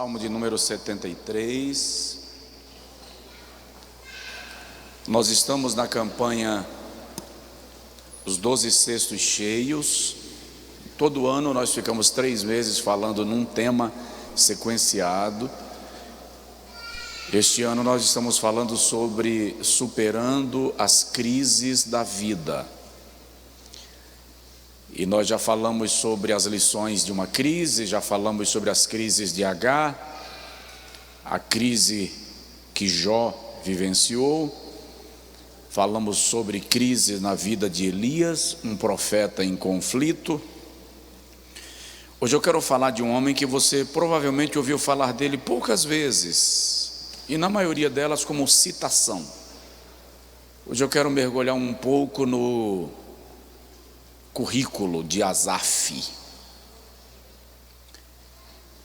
Salmo de número 73. Nós estamos na campanha Os 12 Cestos Cheios. Todo ano nós ficamos 3 meses falando num tema sequenciado. Este ano nós estamos falando sobre superando as crises da vida. E nós já falamos sobre as lições de uma crise, já falamos sobre as crises de Agar, a crise que Jó vivenciou, falamos sobre crise na vida de Elias, um profeta em conflito. Hoje eu quero falar de um homem que você provavelmente ouviu falar dele poucas vezes, e na maioria delas como citação. Hoje eu quero mergulhar um pouco no currículo de Asaf.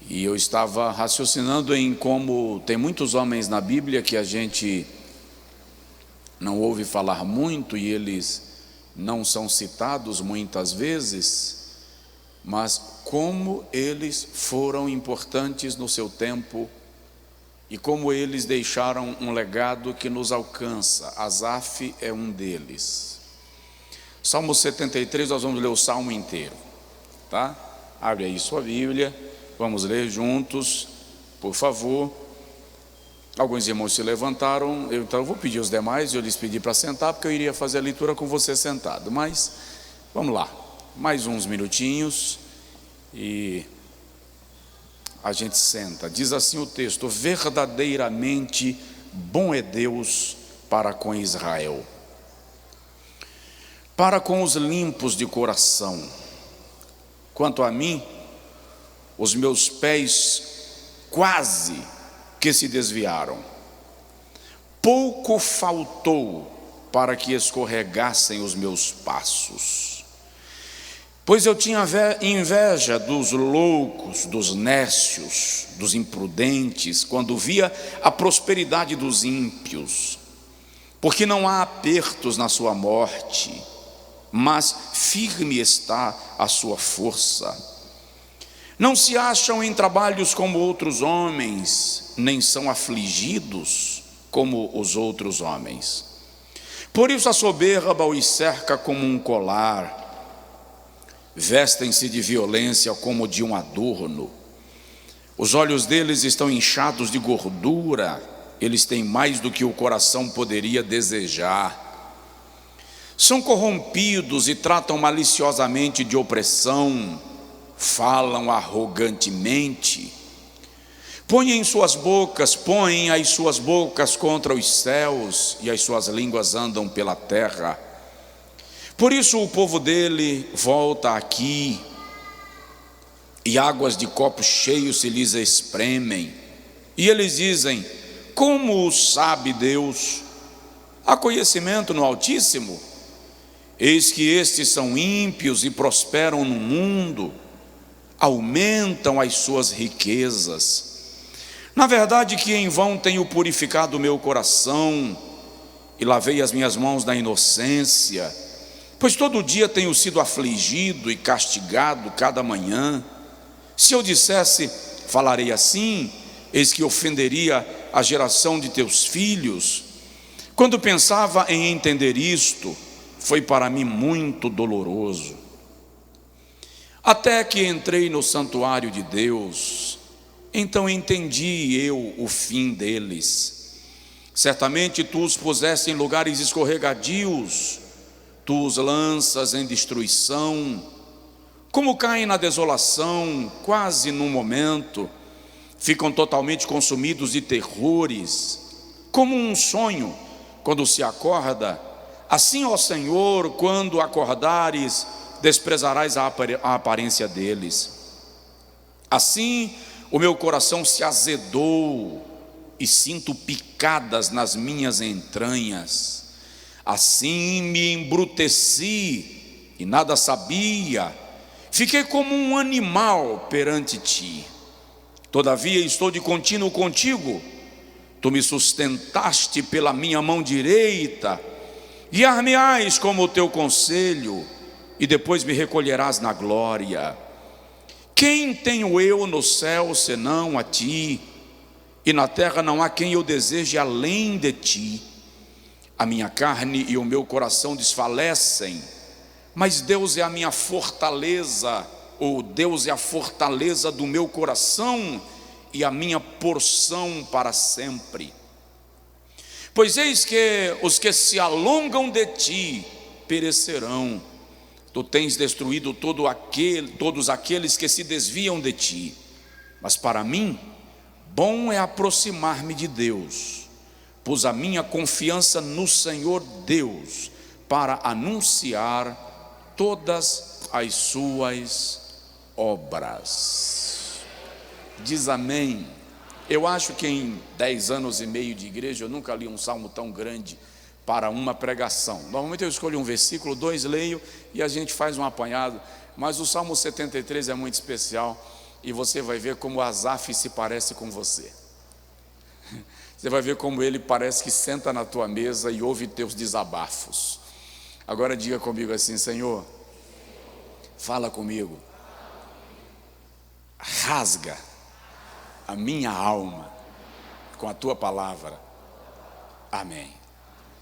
E eu estava raciocinando em como tem muitos homens na Bíblia que a gente não ouve falar muito e eles não são citados muitas vezes, mas como eles foram importantes no seu tempo e como eles deixaram um legado que nos alcança. Asaf é um deles. Salmo 73, nós vamos ler o salmo inteiro, tá? Abre aí sua Bíblia, vamos ler juntos, por favor. Alguns irmãos se levantaram, então eu vou pedir aos demais, eu lhes pedi para sentar, porque eu iria fazer a leitura com você sentado, mas vamos lá, mais uns minutinhos e a gente senta. Diz assim o texto: verdadeiramente bom é Deus para com Israel, para com os limpos de coração. Quanto a mim, os meus pés quase que se desviaram. Pouco faltou para que escorregassem os meus passos. Pois eu tinha inveja dos loucos, dos nécios, dos imprudentes, quando via a prosperidade dos ímpios. Porque não há apertos na sua morte, mas firme está a sua força. Não se acham em trabalhos como outros homens, nem são afligidos como os outros homens. Por isso a soberba os cerca como um colar, vestem-se de violência como de um adorno. Os olhos deles estão inchados de gordura, eles têm mais do que o coração poderia desejar. São corrompidos e tratam maliciosamente de opressão, falam arrogantemente, põem as suas bocas contra os céus, e as suas línguas andam pela terra. Por isso o povo dele volta aqui, e águas de copos cheios se lhes espremem, e eles dizem: como o sabe Deus? Há conhecimento no Altíssimo? Eis que estes são ímpios e prosperam no mundo, aumentam as suas riquezas. Na verdade que em vão tenho purificado o meu coração e lavei as minhas mãos na inocência, pois todo dia tenho sido afligido e castigado cada manhã. Se eu dissesse, falarei assim, eis que ofenderia a geração de teus filhos. Quando pensava em entender isto, foi para mim muito doloroso. Até que entrei no santuário de Deus, então entendi eu o fim deles. Certamente tu os puseste em lugares escorregadios, tu os lanças em destruição, como caem na desolação, quase num momento, ficam totalmente consumidos de terrores, como um sonho quando se acorda. Assim, ó Senhor, quando acordares, desprezarás a aparência deles. Assim o meu coração se azedou e sinto picadas nas minhas entranhas. Assim me embruteci e nada sabia, fiquei como um animal perante ti. Todavia estou de contínuo contigo, tu me sustentaste pela minha mão direita, guiar-me-ás como o teu conselho, e depois me recolherás na glória. Quem tenho eu no céu senão a ti? E na terra não há quem eu deseje além de ti. A minha carne e o meu coração desfalecem, mas Deus é a minha fortaleza, ou Deus é a fortaleza do meu coração e a minha porção para sempre. Pois eis que os que se alongam de ti perecerão. Tu tens destruído todos aqueles que se desviam de ti. Mas para mim, bom é aproximar-me de Deus. Pus a minha confiança no Senhor Deus para anunciar todas as suas obras. Diz amém. Eu acho que em 10 anos e meio de igreja eu nunca li um salmo tão grande para uma pregação. Normalmente eu escolho um versículo, 2 leio e a gente faz um apanhado, mas o Salmo 73 é muito especial e você vai ver como Asaf se parece com você. Você vai ver como ele parece que senta na tua mesa e ouve teus desabafos. Agora diga comigo assim: Senhor, fala comigo, rasga a minha alma com a tua palavra. Amém.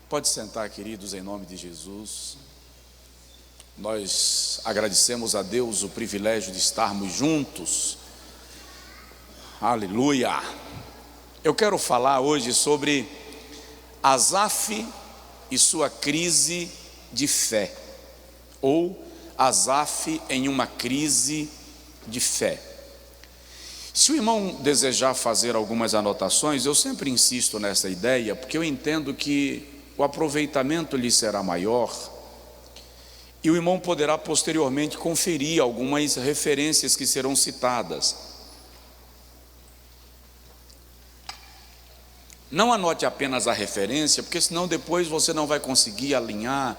Pode sentar, queridos, em nome de Jesus. Nós agradecemos a Deus o privilégio de estarmos juntos. Aleluia. Eu quero falar hoje sobre Asaf e sua crise de fé, ou Asaf em uma crise de fé. Se o irmão desejar fazer algumas anotações, eu sempre insisto nessa ideia, porque eu entendo que o aproveitamento lhe será maior e o irmão poderá posteriormente conferir algumas referências que serão citadas. Não anote apenas a referência, porque senão depois você não vai conseguir alinhar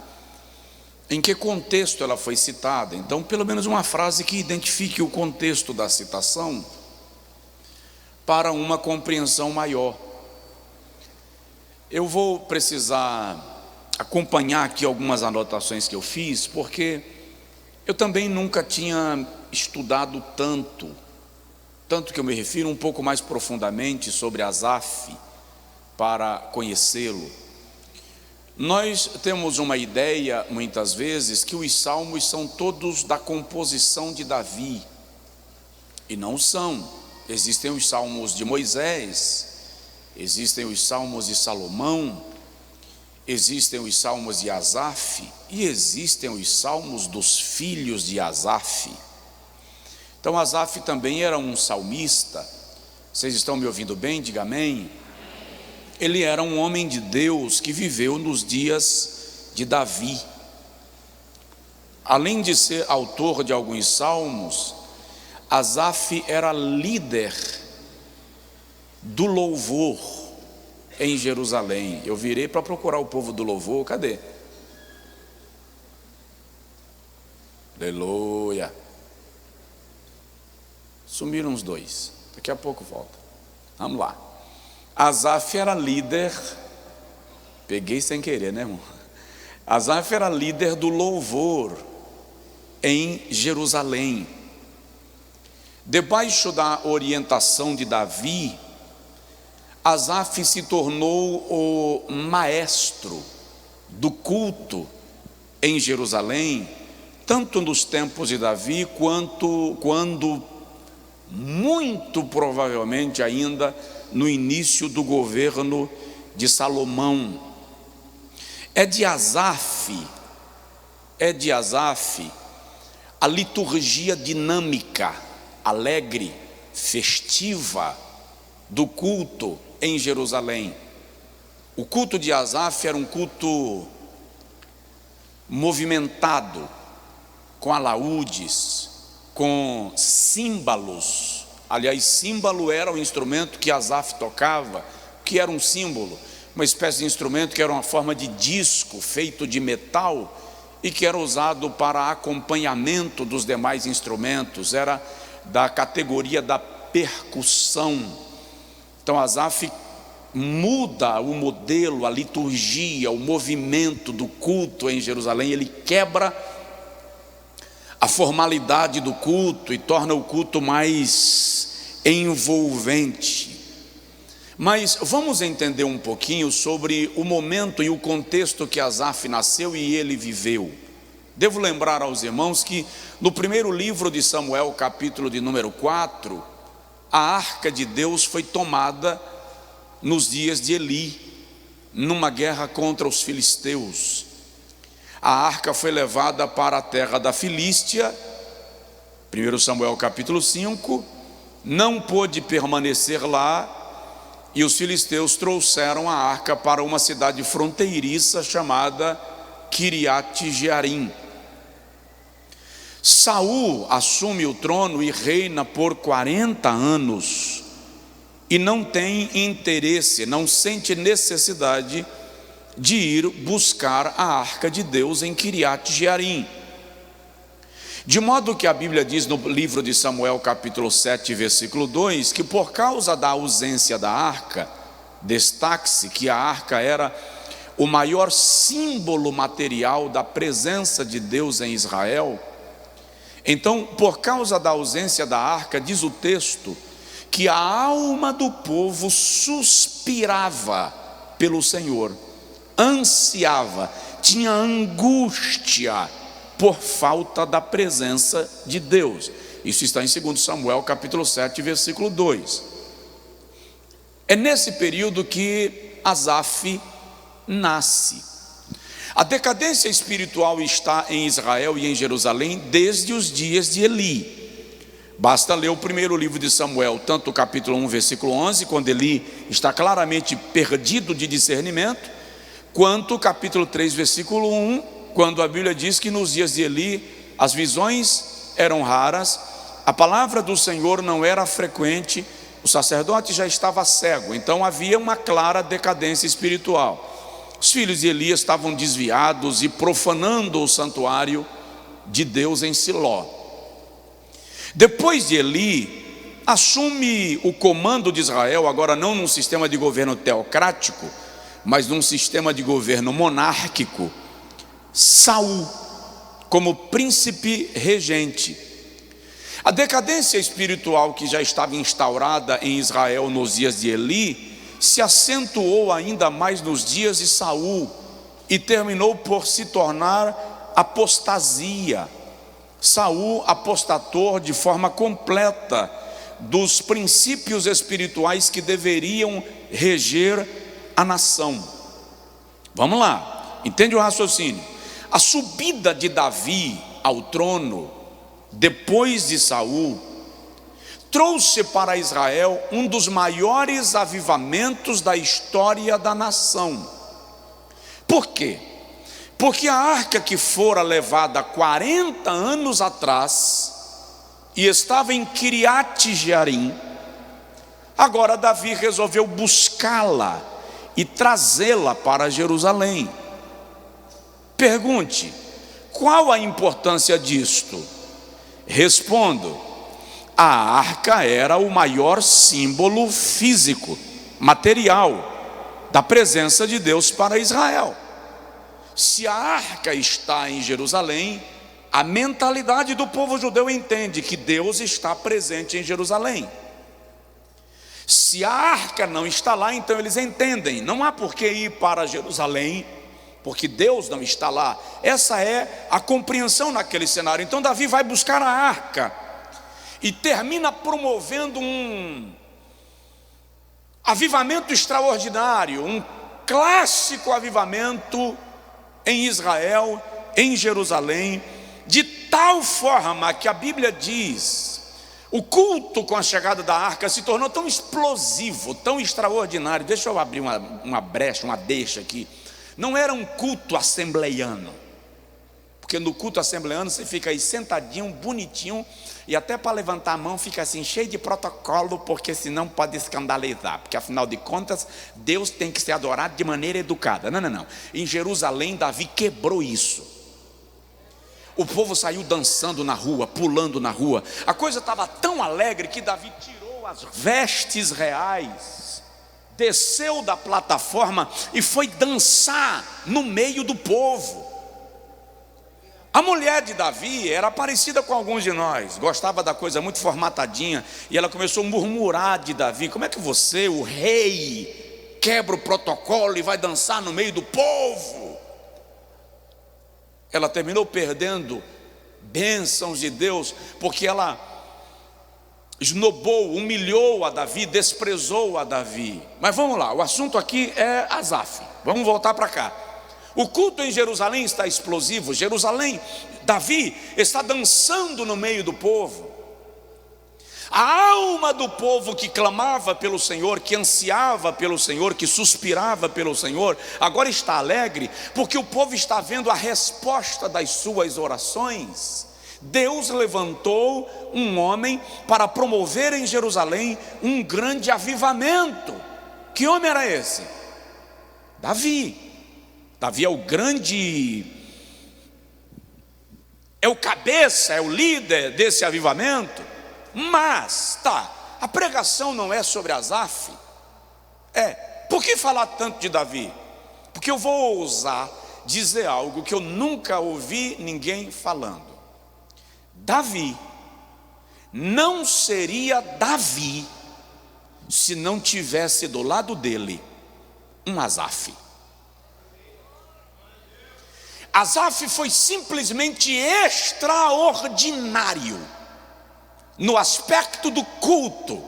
em que contexto ela foi citada. Então, pelo menos uma frase que identifique o contexto da citação para uma compreensão maior. Eu vou precisar acompanhar aqui algumas anotações que eu fiz, porque eu também nunca tinha estudado tanto que eu me refiro um pouco mais profundamente sobre Asaf, para conhecê-lo. Nós temos uma ideia, muitas vezes, que os salmos são todos da composição de Davi, e não são. Existem os salmos de Moisés, existem os salmos de Salomão, existem os salmos de Asaf, e existem os salmos dos filhos de Asaf. Então Asaf também era um salmista. Vocês estão me ouvindo bem? Diga amém. Ele era um homem de Deus que viveu nos dias de Davi. Além de ser autor de alguns salmos, Asaf era líder do louvor em Jerusalém. Eu virei para procurar o povo do louvor, cadê? Aleluia. Sumiram os dois, daqui a pouco volta. Vamos lá. Asaf era líder, peguei sem querer, né, irmão? Asaf era líder do louvor em Jerusalém. Debaixo da orientação de Davi, Asaf se tornou o maestro do culto em Jerusalém, tanto nos tempos de Davi, quando muito provavelmente ainda no início do governo de Salomão. É de Asaf a liturgia dinâmica, alegre, festiva do culto em Jerusalém. O culto de Asaf era um culto movimentado, com alaúdes, com símbolos. Aliás, símbolo era o instrumento que Asaf tocava, que era um símbolo, uma espécie de instrumento que era uma forma de disco feito de metal e que era usado para acompanhamento dos demais instrumentos, era da categoria da percussão. Então Asaf muda o modelo, a liturgia, o movimento do culto em Jerusalém. Ele quebra a formalidade do culto e torna o culto mais envolvente. Mas vamos entender um pouquinho sobre o momento e o contexto que Asaf nasceu e ele viveu. Devo lembrar aos irmãos que no primeiro livro de Samuel, capítulo de número 4, a arca de Deus foi tomada nos dias de Eli, numa guerra contra os filisteus. A arca foi levada para a terra da Filístia, 1 Samuel capítulo 5, não pôde permanecer lá, e os filisteus trouxeram a arca para uma cidade fronteiriça chamada Kiriat Jearim. Saul assume o trono e reina por 40 anos, e não tem interesse, não sente necessidade de ir buscar a arca de Deus em Kiriat Jearim. De modo que a Bíblia diz no livro de Samuel capítulo 7, versículo 2, que por causa da ausência da arca, destaque-se que a arca era o maior símbolo material da presença de Deus em Israel. Então, por causa da ausência da arca, diz o texto, que a alma do povo suspirava pelo Senhor, ansiava, tinha angústia por falta da presença de Deus. Isso está em 2 Samuel capítulo 7, versículo 2. É nesse período que Asaf nasce. A decadência espiritual está em Israel e em Jerusalém desde os dias de Eli. Basta ler o primeiro livro de Samuel, tanto o capítulo 1, versículo 11, quando Eli está claramente perdido de discernimento, quanto o capítulo 3, versículo 1, quando a Bíblia diz que nos dias de Eli as visões eram raras, a palavra do Senhor não era frequente, o sacerdote já estava cego, então havia uma clara decadência espiritual. Os filhos de Eli estavam desviados e profanando o santuário de Deus em Siló. Depois de Eli, assume o comando de Israel, agora não num sistema de governo teocrático, mas num sistema de governo monárquico, Saul, como príncipe regente. A decadência espiritual que já estava instaurada em Israel nos dias de Eli se acentuou ainda mais nos dias de Saul e terminou por se tornar apostasia. Saul apostatou de forma completa dos princípios espirituais que deveriam reger a nação. Vamos lá, entende o raciocínio? A subida de Davi ao trono, depois de Saul, trouxe para Israel um dos maiores avivamentos da história da nação. Por quê? Porque a arca que fora levada 40 anos atrás e estava em Kiriat Jearim, agora Davi resolveu buscá-la e trazê-la para Jerusalém. Pergunte, qual a importância disto? Respondo, a arca era o maior símbolo físico, material, da presença de Deus para Israel. Se a arca está em Jerusalém, a mentalidade do povo judeu entende que Deus está presente em Jerusalém. Se a arca não está lá, então eles entendem, não há por que ir para Jerusalém, porque Deus não está lá. Essa é a compreensão naquele cenário. Então Davi vai buscar a arca e termina promovendo um avivamento extraordinário, um clássico avivamento em Israel, em Jerusalém, de tal forma que a Bíblia diz, o culto com a chegada da arca se tornou tão explosivo, tão extraordinário. Deixa eu abrir uma brecha, uma deixa aqui. Não era um culto assembleiano, porque no culto assembleiano você fica aí sentadinho, bonitinho, e até para levantar a mão fica assim, cheio de protocolo, porque senão pode escandalizar, porque afinal de contas, Deus tem que ser adorado de maneira educada. Não. Em Jerusalém, Davi quebrou isso. O povo saiu dançando na rua, pulando na rua. A coisa estava tão alegre que Davi tirou as vestes reais, desceu da plataforma e foi dançar no meio do povo. A mulher de Davi era parecida com alguns de nós, gostava da coisa muito formatadinha, e ela começou a murmurar de Davi: como é que você, o rei, quebra o protocolo e vai dançar no meio do povo? Ela terminou perdendo bênçãos de Deus, porque ela esnobou, humilhou a Davi, desprezou a Davi. Mas vamos lá, o assunto aqui é Asaf. Vamos voltar para cá. O culto em Jerusalém está explosivo. Jerusalém, Davi está dançando no meio do povo. A alma do povo que clamava pelo Senhor, que ansiava pelo Senhor, que suspirava pelo Senhor, agora está alegre, porque o povo está vendo a resposta das suas orações. Deus levantou um homem para promover em Jerusalém um grande avivamento. Que homem era esse? Davi. Davi é o grande, é o cabeça, é o líder desse avivamento. Mas, a pregação não é sobre Asaf. Por que falar tanto de Davi? Porque eu vou ousar dizer algo que eu nunca ouvi ninguém falando. Davi não seria Davi se não tivesse do lado dele um Asaf. Asaf foi simplesmente extraordinário no aspecto do culto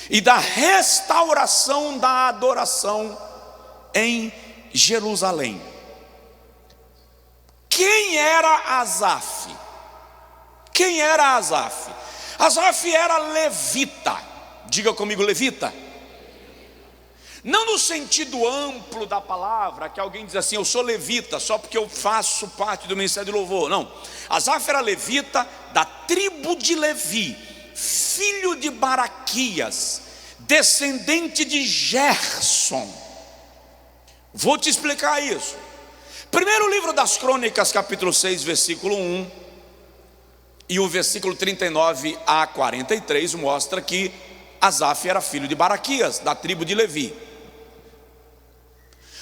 e da restauração da adoração em Jerusalém. Quem era Asaf? Quem era Asaf? Asaf era levita. Diga comigo, levita. Não no sentido amplo da palavra, que alguém diz assim: eu sou levita só porque eu faço parte do ministério de louvor. Não, Asaf era levita da tribo de Levi, filho de Baraquias, descendente de Gerson. Vou te explicar isso. Primeiro livro das Crônicas, capítulo 6, versículo 1, e o versículo 39 a 43 mostra que Asaf era filho de Baraquias, da tribo de Levi.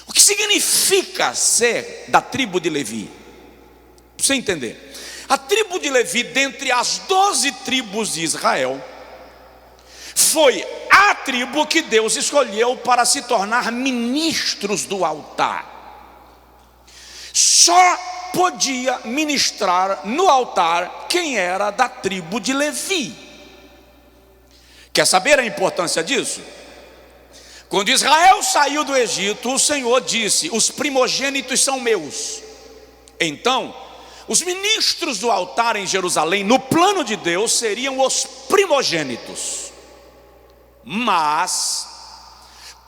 O que significa ser da tribo de Levi? Para você entender, a tribo de Levi, dentre as 12 tribos de Israel, foi a tribo que Deus escolheu para se tornar ministros do altar. Só podia ministrar no altar quem era da tribo de Levi. Quer saber a importância disso? Quando Israel saiu do Egito, o Senhor disse: os primogênitos são meus. Então, os ministros do altar em Jerusalém, no plano de Deus, seriam os primogênitos. Mas,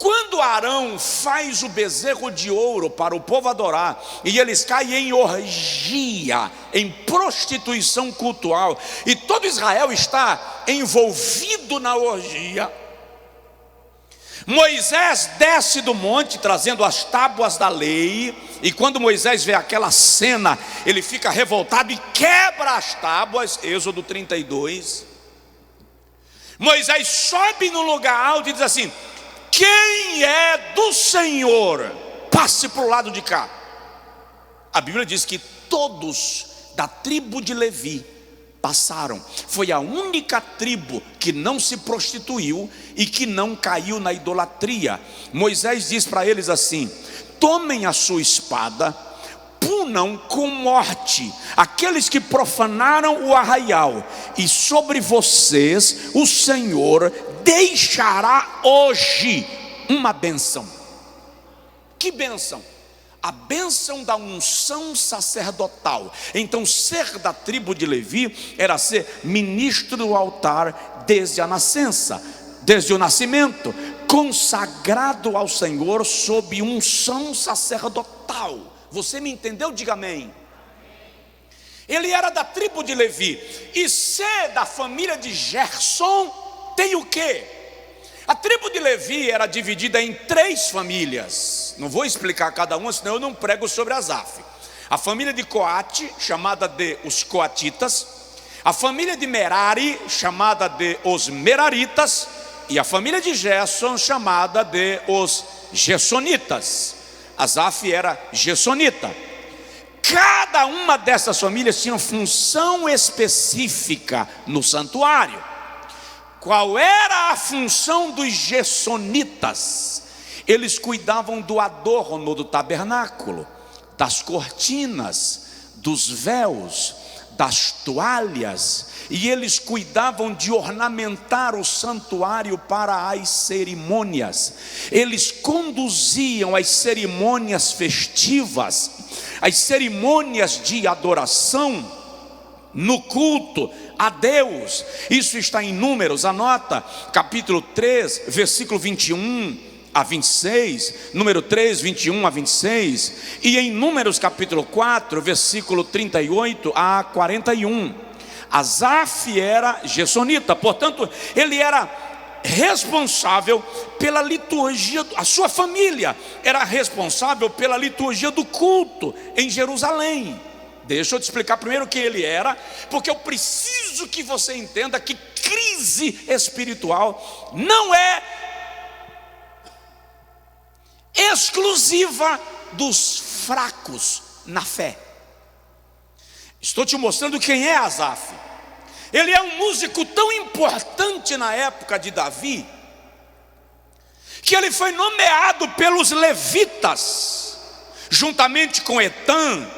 quando Arão faz o bezerro de ouro para o povo adorar, e eles caem em orgia, em prostituição cultural, e todo Israel está envolvido na orgia, Moisés desce do monte trazendo as tábuas da lei, e quando Moisés vê aquela cena, ele fica revoltado e quebra as tábuas. Êxodo 32. Moisés sobe no lugar alto e diz assim: quem é do Senhor, passe para o lado de cá. A Bíblia diz que todos da tribo de Levi passaram. Foi a única tribo que não se prostituiu e que não caiu na idolatria. Moisés diz para eles assim: tomem a sua espada, punam com morte aqueles que profanaram o arraial, e sobre vocês o Senhor deixará hoje uma bênção. Que bênção? A bênção da unção sacerdotal. Então, ser da tribo de Levi era ser ministro do altar desde a nascença, desde o nascimento, consagrado ao Senhor sob unção sacerdotal. Você me entendeu? Diga amém. Ele era da tribo de Levi, e ser da família de Gerson tem o quê? A tribo de Levi era dividida em 3 famílias. Não vou explicar cada uma, senão eu não prego sobre Asaf. A família de Coate, chamada de os Coatitas. A família de Merari, chamada de os Meraritas. E a família de Gerson, chamada de os Gersonitas. Asaf era gersonita. Cada uma dessas famílias tinha função específica no santuário. Qual era a função dos gersonitas? Eles cuidavam do adorno do tabernáculo, das cortinas, dos véus, das toalhas, e eles cuidavam de ornamentar o santuário para as cerimônias. Eles conduziam as cerimônias festivas, as cerimônias de adoração no culto a Deus. Isso está em Números, anota, capítulo 3, versículo 21 a 26, número 3, 21 a 26, e em Números capítulo 4, versículo 38 a 41. Asaf era gersonita, portanto, ele era responsável pela liturgia, a sua família era responsável pela liturgia do culto em Jerusalém. Deixa eu te explicar primeiro quem ele era, porque eu preciso que você entenda que crise espiritual não é exclusiva dos fracos na fé. Estou te mostrando quem é Asaf. Ele é um músico tão importante na época de Davi, que ele foi nomeado pelos levitas, juntamente com Etã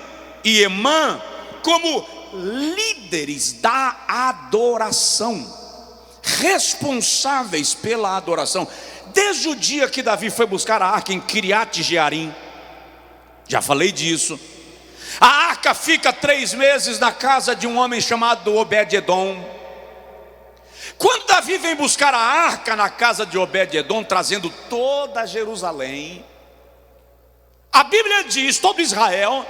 e Emã, como líderes da adoração, responsáveis pela adoração. Desde o dia que Davi foi buscar a arca em Kiriat Jearim, já falei disso. A arca fica 3 meses na casa de um homem chamado Obed-edom. Quando Davi vem buscar a arca na casa de Obed-edom, trazendo toda Jerusalém, a Bíblia diz, todo Israel,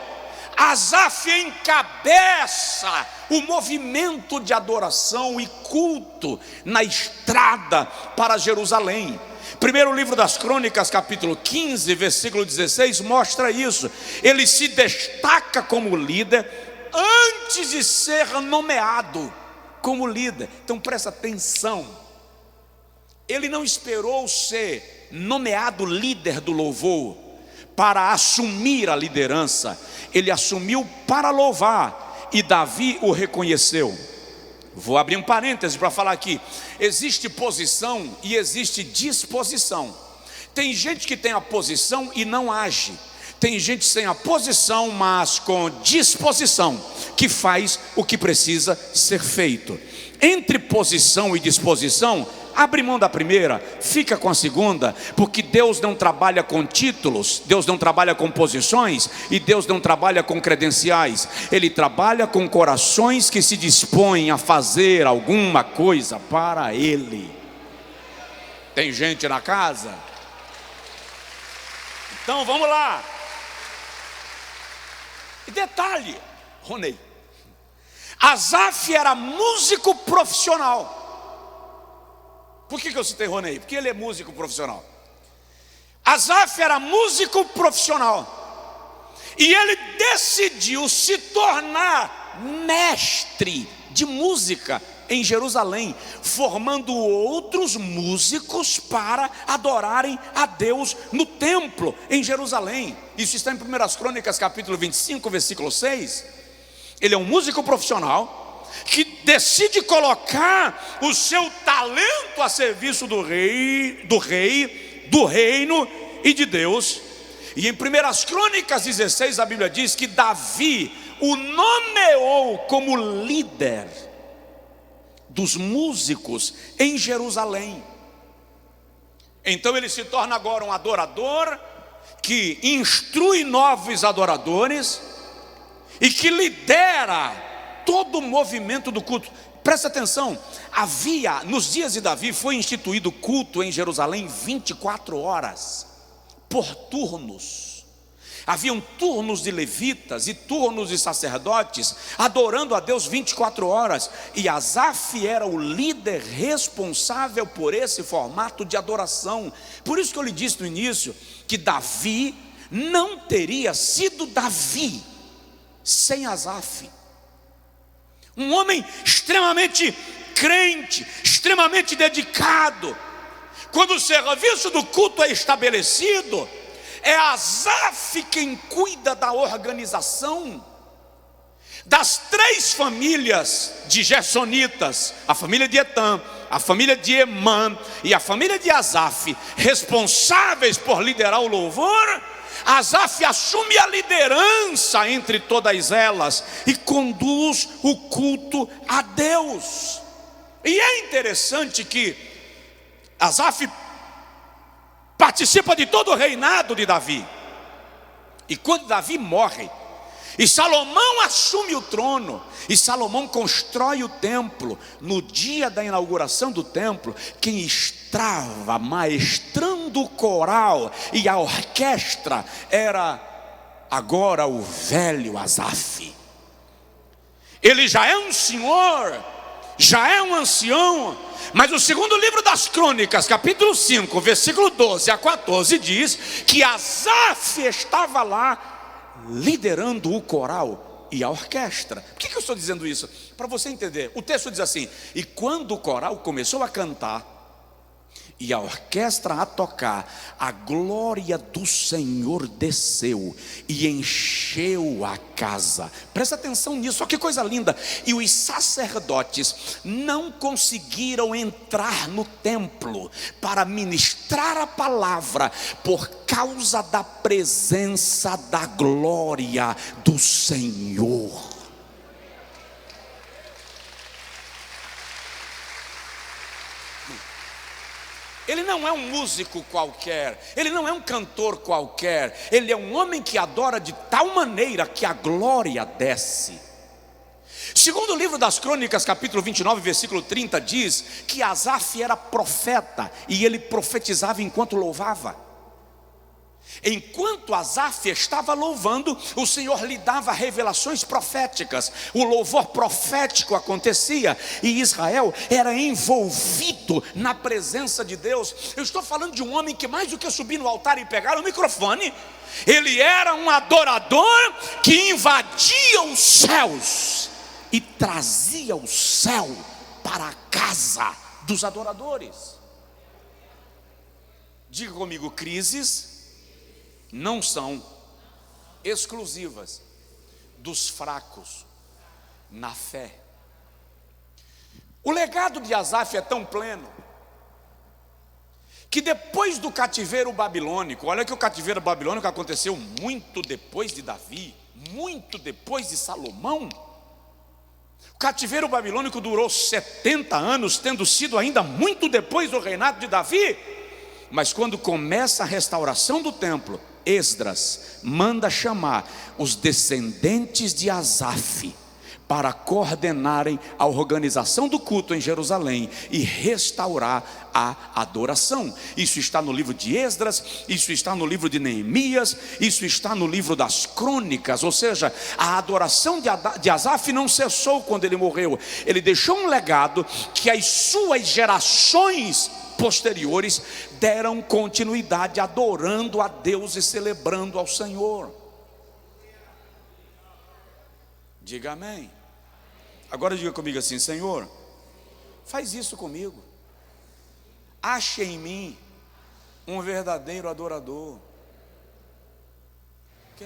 Asaf encabeça o movimento de adoração e culto na estrada para Jerusalém. Primeiro livro das Crônicas, capítulo 15, versículo 16, mostra isso. Ele se destaca como líder antes de ser nomeado como líder. Então presta atenção, ele não esperou ser nomeado líder do louvor para assumir a liderança. Ele assumiu para louvar, e Davi o reconheceu. Vou abrir um parêntese para falar aqui. Existe posição e existe disposição. Tem gente que tem a posição e não age. Tem gente sem a posição, mas com disposição, que faz o que precisa ser feito. Entre posição e disposição, abre mão da primeira, fica com a segunda, porque Deus não trabalha com títulos, Deus não trabalha com posições, e Deus não trabalha com credenciais. Ele trabalha com corações que se dispõem a fazer alguma coisa para Ele. Tem gente na casa? Então vamos lá. E detalhe, Ronei, Asaf era músico profissional. Por que eu citei Ronei? Porque ele é músico profissional. Asaf era músico profissional, e ele decidiu se tornar mestre de música em Jerusalém, formando outros músicos para adorarem a Deus no templo em Jerusalém. Isso está em 1 Crônicas capítulo 25, versículo 6. Ele é um músico profissional que decide colocar o seu talento a serviço do rei, do reino e de Deus. E em 1 Crônicas 16 a Bíblia diz que Davi o nomeou como líder dos músicos em Jerusalém. Então ele se torna agora um adorador, que instrui novos adoradores e que lidera todo o movimento do culto. Presta atenção, nos dias de Davi foi instituído culto em Jerusalém 24 horas, por turnos. Haviam turnos de levitas e turnos de sacerdotes adorando a Deus 24 horas. E Asaf era o líder responsável por esse formato de adoração. Por isso que eu lhe disse no início que Davi não teria sido Davi sem Asaf. Um homem extremamente crente, extremamente dedicado. Quando o serviço do culto é estabelecido, é Asaf quem cuida da organização das 3 famílias de Gersonitas, a família de Etam, a família de Emã e a família de Asaf, responsáveis por liderar o louvor. Asaf assume a liderança entre todas elas e conduz o culto a Deus. E é interessante que Asaf participa de todo o reinado de Davi. E quando Davi morre, e Salomão assume o trono, e Salomão constrói o templo, no dia da inauguração do templo, quem estava maestrando o coral e a orquestra era agora o velho Asaf. Ele já é um senhor, já é um ancião, mas o segundo livro das Crônicas, capítulo 5, versículo 12 a 14, diz que Asaf estava lá liderando o coral e a orquestra. Por que eu estou dizendo isso? Para você entender. O texto diz assim: e quando o coral começou a cantar e a orquestra a tocar, a glória do Senhor desceu e encheu a casa. Presta atenção nisso, olha que coisa linda. E os sacerdotes não conseguiram entrar no templo para ministrar a palavra por causa da presença da glória do Senhor. Ele não é um músico qualquer, ele não é um cantor qualquer, ele é um homem que adora de tal maneira que a glória desce. Segundo o livro das Crônicas, capítulo 29, versículo 30, diz que Asaf era profeta e ele profetizava enquanto louvava. Enquanto Asaf estava louvando, o Senhor lhe dava revelações proféticas. O louvor profético acontecia e Israel era envolvido na presença de Deus. Eu estou falando de um homem que, mais do que subir no altar e pegar o microfone, ele era um adorador que invadia os céus e trazia o céu para a casa dos adoradores. Diga comigo: crises não são exclusivas dos fracos na fé. O legado de Asaf é tão pleno que depois do cativeiro babilônico, olha que o cativeiro babilônico aconteceu muito depois de Davi, muito depois de Salomão. O cativeiro babilônico durou 70 anos, tendo sido ainda muito depois do reinado de Davi. Mas quando começa a restauração do templo, Esdras manda chamar os descendentes de Asaf para coordenarem a organização do culto em Jerusalém e restaurar a adoração. Isso está no livro de Esdras, isso está no livro de Neemias, isso está no livro das Crônicas. Ou seja, a adoração de Asaf não cessou quando ele morreu. Ele deixou um legado que as suas gerações posteriores deram continuidade adorando a Deus e celebrando ao Senhor. Diga amém. Agora diga comigo assim: Senhor, faz isso comigo. Ache em mim um verdadeiro adorador.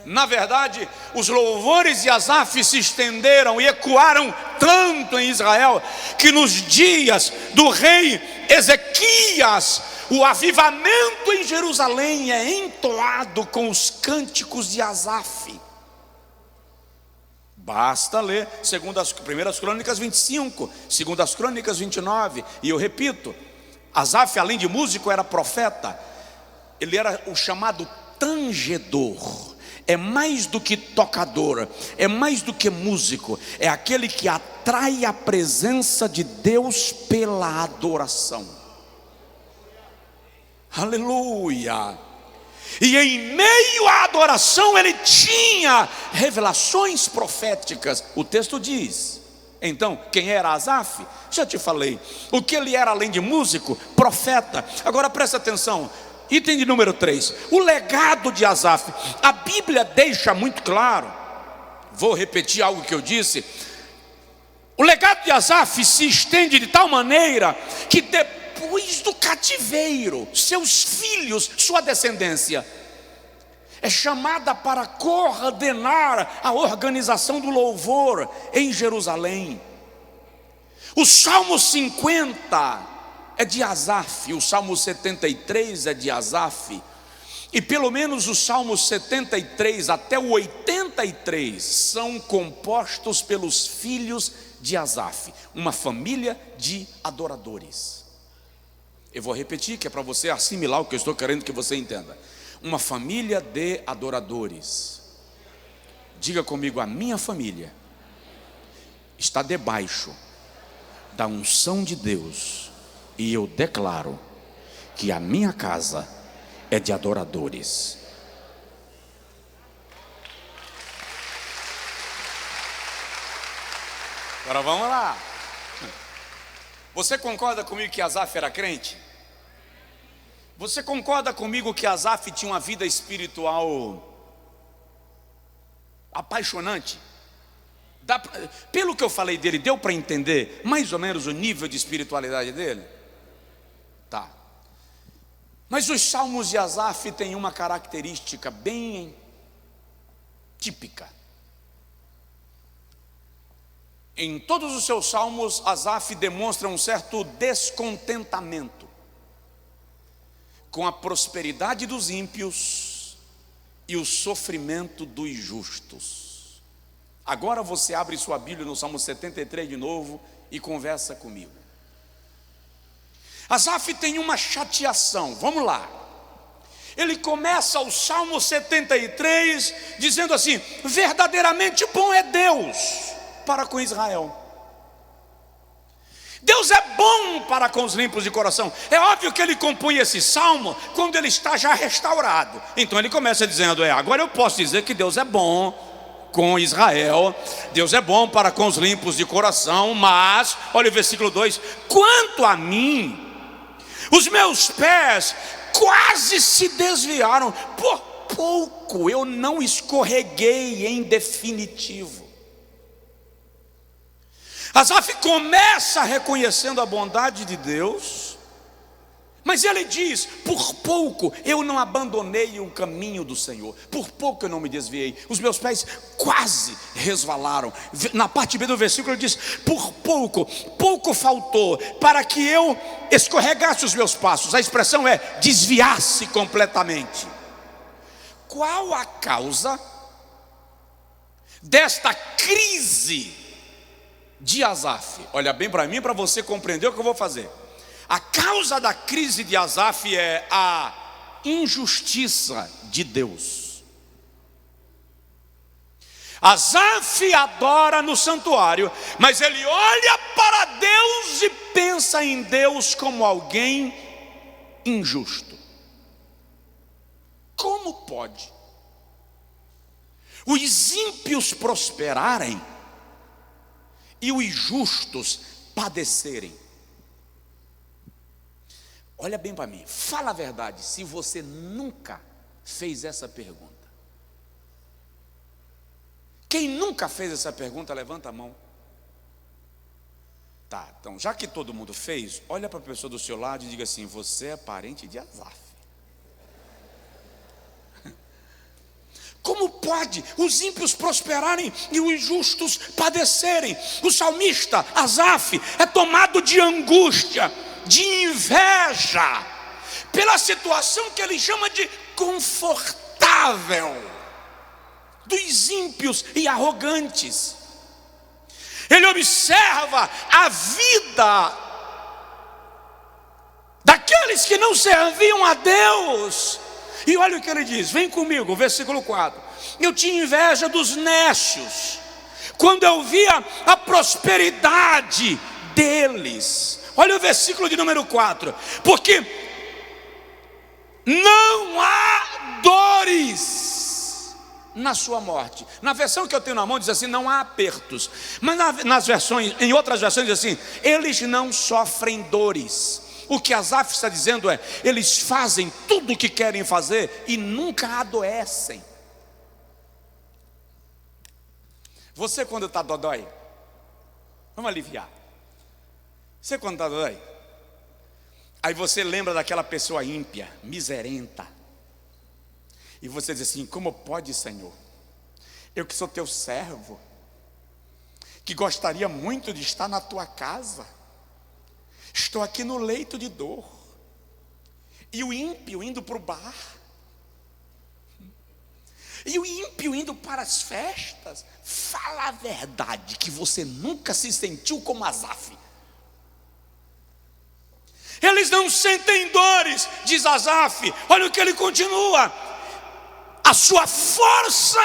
Na verdade, os louvores de Asaf se estenderam e ecoaram tanto em Israel, que nos dias do rei Ezequias, o avivamento em Jerusalém é entoado com os cânticos de Asaf. Basta ler segundo as primeiras Crônicas 25, segundo as Crônicas 29, e eu repito, Asaf, além de músico, era profeta. Ele era o chamado tangedor. É mais do que tocador, é mais do que músico, é aquele que atrai a presença de Deus pela adoração. Aleluia! E em meio à adoração ele tinha revelações proféticas. O texto diz. Então, quem era Asaf? Já te falei. O que ele era além de músico? Profeta. Agora presta atenção. Item de número 3, o legado de Asaf. A Bíblia deixa muito claro, vou repetir algo que eu disse. O legado de Asaf se estende de tal maneira que depois do cativeiro, seus filhos, sua descendência, é chamada para coordenar a organização do louvor em Jerusalém. O Salmo 50 é de Asaf, o Salmo 73 é de Asaf, e pelo menos os Salmos 73 até o 83 são compostos pelos filhos de Asaf, uma família de adoradores. Eu vou repetir, que é para você assimilar o que eu estou querendo que você entenda. Uma família de adoradores. Diga comigo: a minha família está debaixo da unção de Deus, e eu declaro que a minha casa é de adoradores. Agora vamos lá. Você concorda comigo que Asaf era crente? Você concorda comigo que Asaf tinha uma vida espiritual apaixonante? Pelo que eu falei dele, deu para entender mais ou menos o nível de espiritualidade dele? Tá. Mas os salmos de Asaf têm uma característica bem típica. Em todos os seus salmos, Asaf demonstra um certo descontentamento com a prosperidade dos ímpios e o sofrimento dos justos. Agora você abre sua Bíblia no Salmo 73 de novo e conversa comigo. Asaf tem uma chateação, vamos lá. Ele começa o Salmo 73 dizendo assim: verdadeiramente bom é Deus para com Israel. Deus é bom para com os limpos de coração. É óbvio que ele compõe esse salmo quando ele está já restaurado. Então ele começa dizendo: agora eu posso dizer que Deus é bom com Israel, Deus é bom para com os limpos de coração. Mas, olha o versículo 2: quanto a mim, os meus pés quase se desviaram, por pouco eu não escorreguei em definitivo. Asaf começa reconhecendo a bondade de Deus, mas ele diz: por pouco eu não abandonei o caminho do Senhor, por pouco eu não me desviei, os meus pés quase resvalaram. Na parte B do versículo ele diz: por pouco faltou para que eu escorregasse os meus passos. A expressão é desviar-se completamente. Qual a causa desta crise de Asaf? Olha bem para mim, para você compreender o que eu vou fazer. A causa da crise de Asaf é a injustiça de Deus. Asaf adora no santuário, mas ele olha para Deus e pensa em Deus como alguém injusto. Como pode os ímpios prosperarem e os justos padecerem? Olha bem para mim, fala a verdade, se você nunca fez essa pergunta. Quem nunca fez essa pergunta, levanta a mão. Tá, então já que todo mundo fez, olha para a pessoa do seu lado e diga assim: você é parente de Asaf. Como pode os ímpios prosperarem e os justos padecerem? O salmista Asaf é tomado de angústia, de inveja, pela situação que ele chama de confortável dos ímpios e arrogantes. Ele observa a vida daqueles que não serviam a Deus, e olha o que ele diz, vem comigo, versículo 4: eu tinha inveja dos nécios, quando eu via a prosperidade deles. Olha o versículo de número 4: porque não há dores na sua morte. Na versão que eu tenho na mão diz assim: não há apertos. Mas em outras versões diz assim: eles não sofrem dores. O que Asaf está dizendo é: eles fazem tudo o que querem fazer e nunca adoecem. Você, quando está dodói, vamos aliviar. Você, quando está dodói, aí você lembra daquela pessoa ímpia, miserenta, E você diz assim: como pode, Senhor? Eu que sou teu servo, que gostaria muito de estar na tua casa, estou aqui no leito de dor, e o ímpio indo para o bar, e o ímpio indo para as festas. Fala a verdade, que você nunca se sentiu como Asaf. Eles não sentem dores, diz Asaf. Olha o que ele continua: a sua força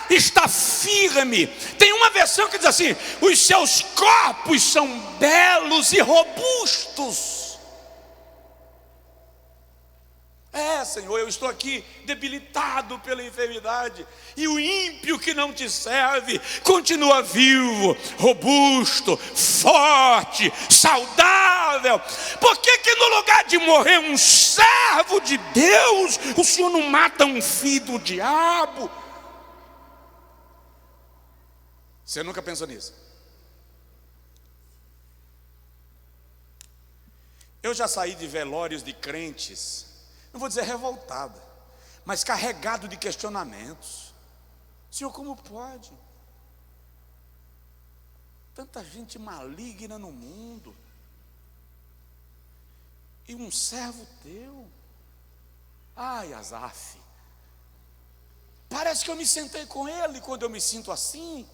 está firme. Tem uma versão que diz assim: os seus corpos são belos e robustos. Senhor, eu estou aqui debilitado pela enfermidade, e o ímpio que não te serve continua vivo, robusto, forte, saudável. Por que no lugar de morrer um servo de Deus, o Senhor não mata um filho do diabo? Você nunca pensou nisso? Eu já saí de velórios de crentes, não vou dizer revoltada, mas carregado de questionamentos. Senhor, como pode? Tanta gente maligna no mundo, e um servo teu. Ai, Asaf, parece que eu me sentei com ele quando eu me sinto assim.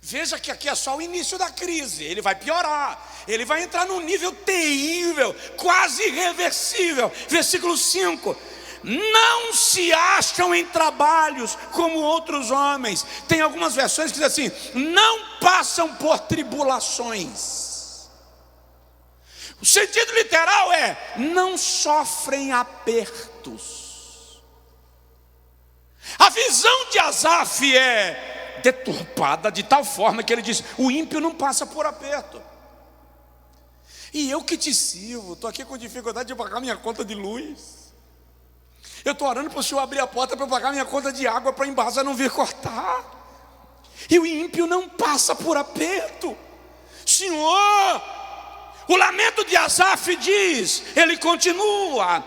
Veja que aqui é só o início da crise, ele vai piorar, ele vai entrar num nível terrível, quase irreversível. Versículo 5: não se acham em trabalhos como outros homens. Tem algumas versões que dizem assim: não passam por tribulações. O sentido literal é: não sofrem apertos. A visão de Asaf é deturpada de tal forma que ele diz: o ímpio não passa por aperto. E eu que te sirvo, estou aqui com dificuldade de pagar minha conta de luz, eu estou orando para o Senhor abrir a porta para eu pagar minha conta de água, para a Embasa não vir cortar, e o ímpio não passa por aperto. Senhor, o lamento de Asaf diz, ele continua: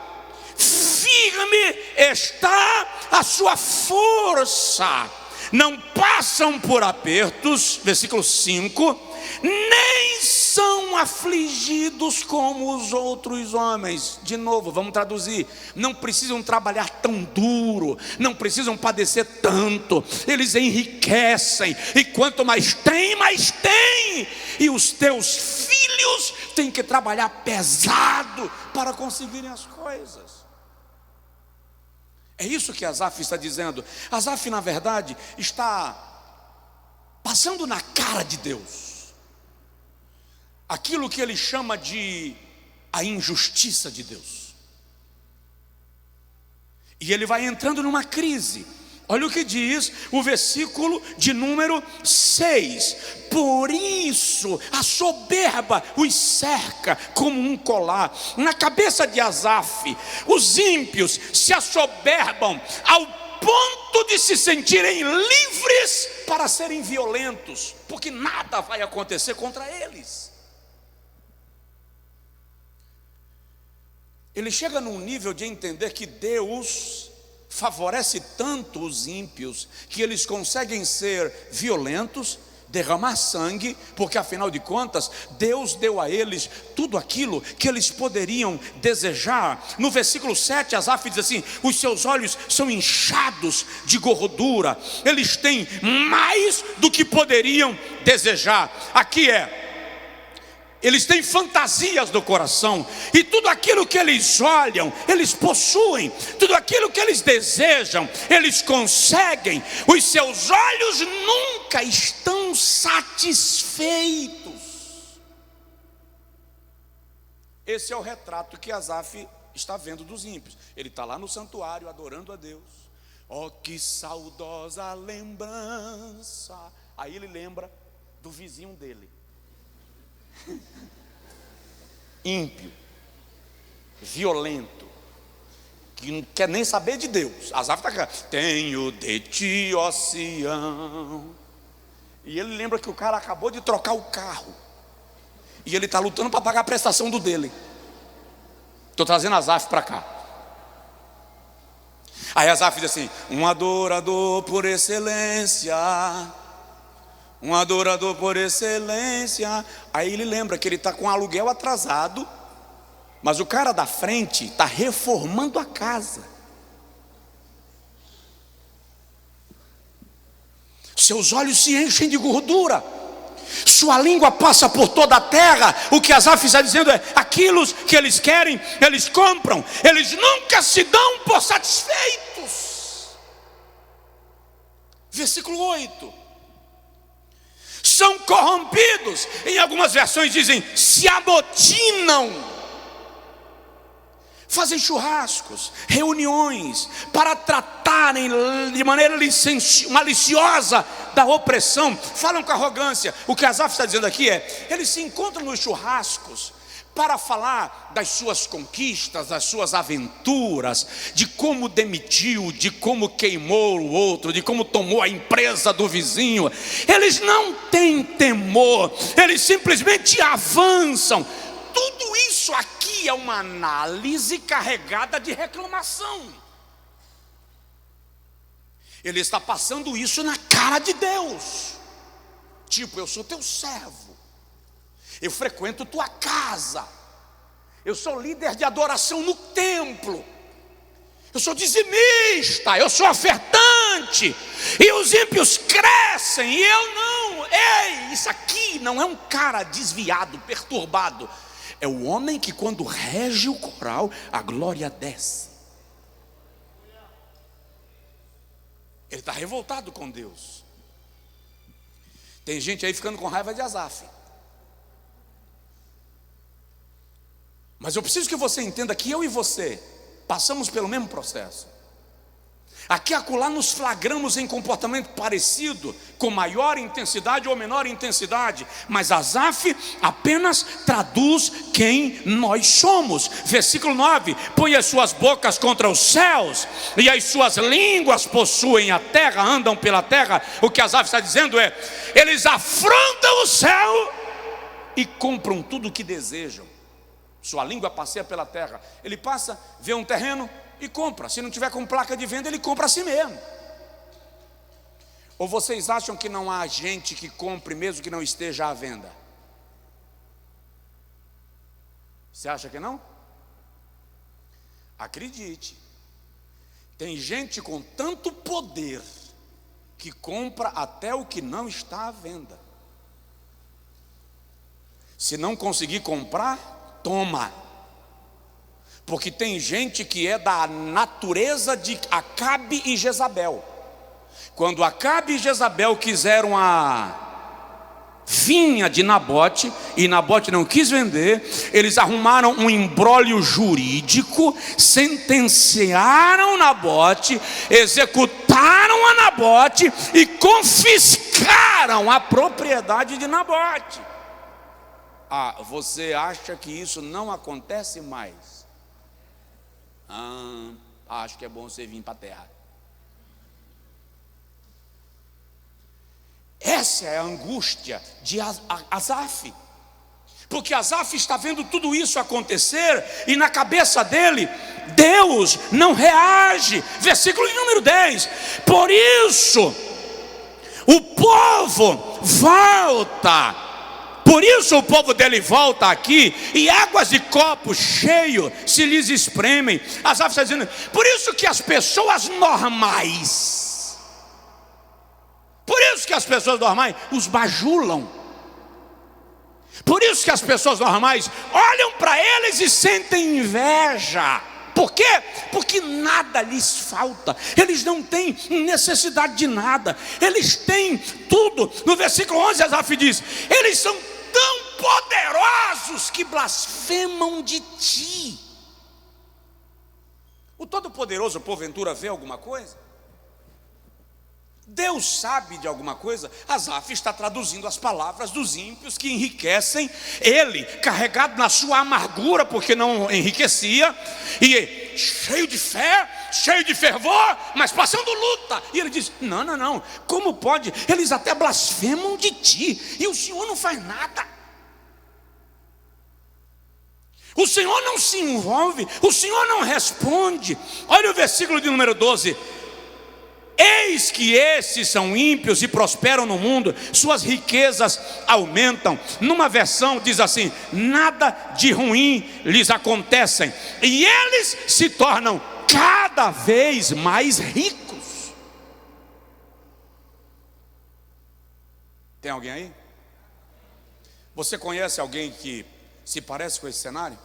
firme está a sua força, não passam por apertos. Versículo 5: nem são afligidos como os outros homens. De novo, vamos traduzir: não precisam trabalhar tão duro, não precisam padecer tanto, eles enriquecem, e quanto mais tem, mais tem. E os teus filhos têm que trabalhar pesado para conseguirem as coisas. É isso que Asaf está dizendo. Asaf, na verdade, está passando na cara de Deus aquilo que ele chama de a injustiça de Deus. E ele vai entrando numa crise. Olha o que diz o versículo de número 6: por isso a soberba os cerca como um colar. Na cabeça de Asaf, os ímpios se assoberbam ao ponto de se sentirem livres para serem violentos, porque nada vai acontecer contra eles. Ele chega num nível de entender que Deus favorece tanto os ímpios que eles conseguem ser violentos, derramar sangue, porque afinal de contas Deus deu a eles tudo aquilo que eles poderiam desejar. No versículo 7, Asaf diz assim: os seus olhos são inchados de gordura, eles têm mais do que poderiam desejar. Aqui eles têm fantasias do coração, e tudo aquilo que eles olham, eles possuem, tudo aquilo que eles desejam, eles conseguem. Os seus olhos nunca estão satisfeitos. Esse é o retrato que Asaf está vendo dos ímpios. Ele está lá no santuário adorando a Deus. Oh, que saudosa lembrança. Aí ele lembra do vizinho dele, ímpio, violento, que não quer nem saber de Deus. Asaf está aqui: tenho de ti, ó Sião. E ele lembra que o cara acabou de trocar o carro, e ele está lutando para pagar a prestação do dele. Estou trazendo Asaf para cá. Aí Asaf diz assim: um adorador por excelência, um adorador por excelência. Aí ele lembra que ele está com aluguel atrasado, mas o cara da frente está reformando a casa. Seus olhos se enchem de gordura, sua língua passa por toda a terra. O que Asaf está dizendo é: aquilo que eles querem, eles compram, eles nunca se dão por satisfeitos. Versículo 8: são corrompidos. Em algumas versões dizem: se amotinam. Fazem churrascos, reuniões, para tratarem de maneira maliciosa da opressão. Falam com arrogância. O que Asaf está dizendo aqui é: eles se encontram nos churrascos para falar das suas conquistas, das suas aventuras, de como demitiu, de como queimou o outro, de como tomou a empresa do vizinho. Eles não têm temor, eles simplesmente avançam. Tudo isso aqui é uma análise carregada de reclamação. Ele está passando isso na cara de Deus. Tipo: eu sou teu servo, eu frequento tua casa, eu sou líder de adoração no templo, eu sou dizimista, eu sou ofertante, e os ímpios crescem e eu não. Ei, isso aqui não é um cara desviado, perturbado. É o homem que, quando rege o coral, a glória desce. Ele está revoltado com Deus. Tem gente aí ficando com raiva de Asaf. Mas eu preciso que você entenda que eu e você passamos pelo mesmo processo. Aqui e acolá nos flagramos em comportamento parecido, com maior intensidade ou menor intensidade, mas Asaf apenas traduz quem nós somos. Versículo 9: põe as suas bocas contra os céus, e as suas línguas possuem a terra, andam pela terra. O que Asaf está dizendo é: eles afrontam o céu e compram tudo o que desejam. Sua língua passeia pela terra. Ele passa, vê um terreno e compra. Se não tiver com placa de venda, ele compra a si mesmo. Ou vocês acham que não há gente que compre mesmo que não esteja à venda? Você acha que não? Acredite, tem gente com tanto poder que compra até o que não está à venda. Se não conseguir comprar, toma. Porque tem gente que é da natureza de Acabe e Jezabel. Quando Acabe e Jezabel quiseram a vinha de Nabote, e Nabote não quis vender, eles arrumaram um imbróglio jurídico, sentenciaram Nabote, executaram a Nabote e confiscaram a propriedade de Nabote. Ah, você acha que isso não acontece mais? Acho que é bom você vir para a terra. Essa é a angústia de Asaf, porque Asaf está vendo tudo isso acontecer e na cabeça dele Deus não reage. Versículo número 10: por isso o povo volta. Por isso o povo dele volta aqui, e águas de copo cheio se lhes espremem. Asaf está dizendo: por isso que as pessoas normais, por isso que as pessoas normais os bajulam, por isso que as pessoas normais olham para eles e sentem inveja. Por quê? Porque nada lhes falta, eles não têm necessidade de nada, eles têm tudo. No versículo 11 Asaf diz: eles são tão poderosos que blasfemam de ti. O Todo-Poderoso porventura vê alguma coisa? Deus sabe de alguma coisa? Asaf está traduzindo as palavras dos ímpios que enriquecem ele, carregado na sua amargura porque não enriquecia, e cheio de fé, cheio de fervor, mas passando luta. E ele diz: não, como pode? Eles até blasfemam de ti e o Senhor não faz nada. O Senhor não se envolve, o Senhor não responde. Olha o versículo de número 12. Eis que esses são ímpios e prosperam no mundo, suas riquezas aumentam. Numa versão diz assim: nada de ruim lhes acontece, e eles se tornam cada vez mais ricos. Tem alguém aí? Você conhece alguém que se parece com esse cenário?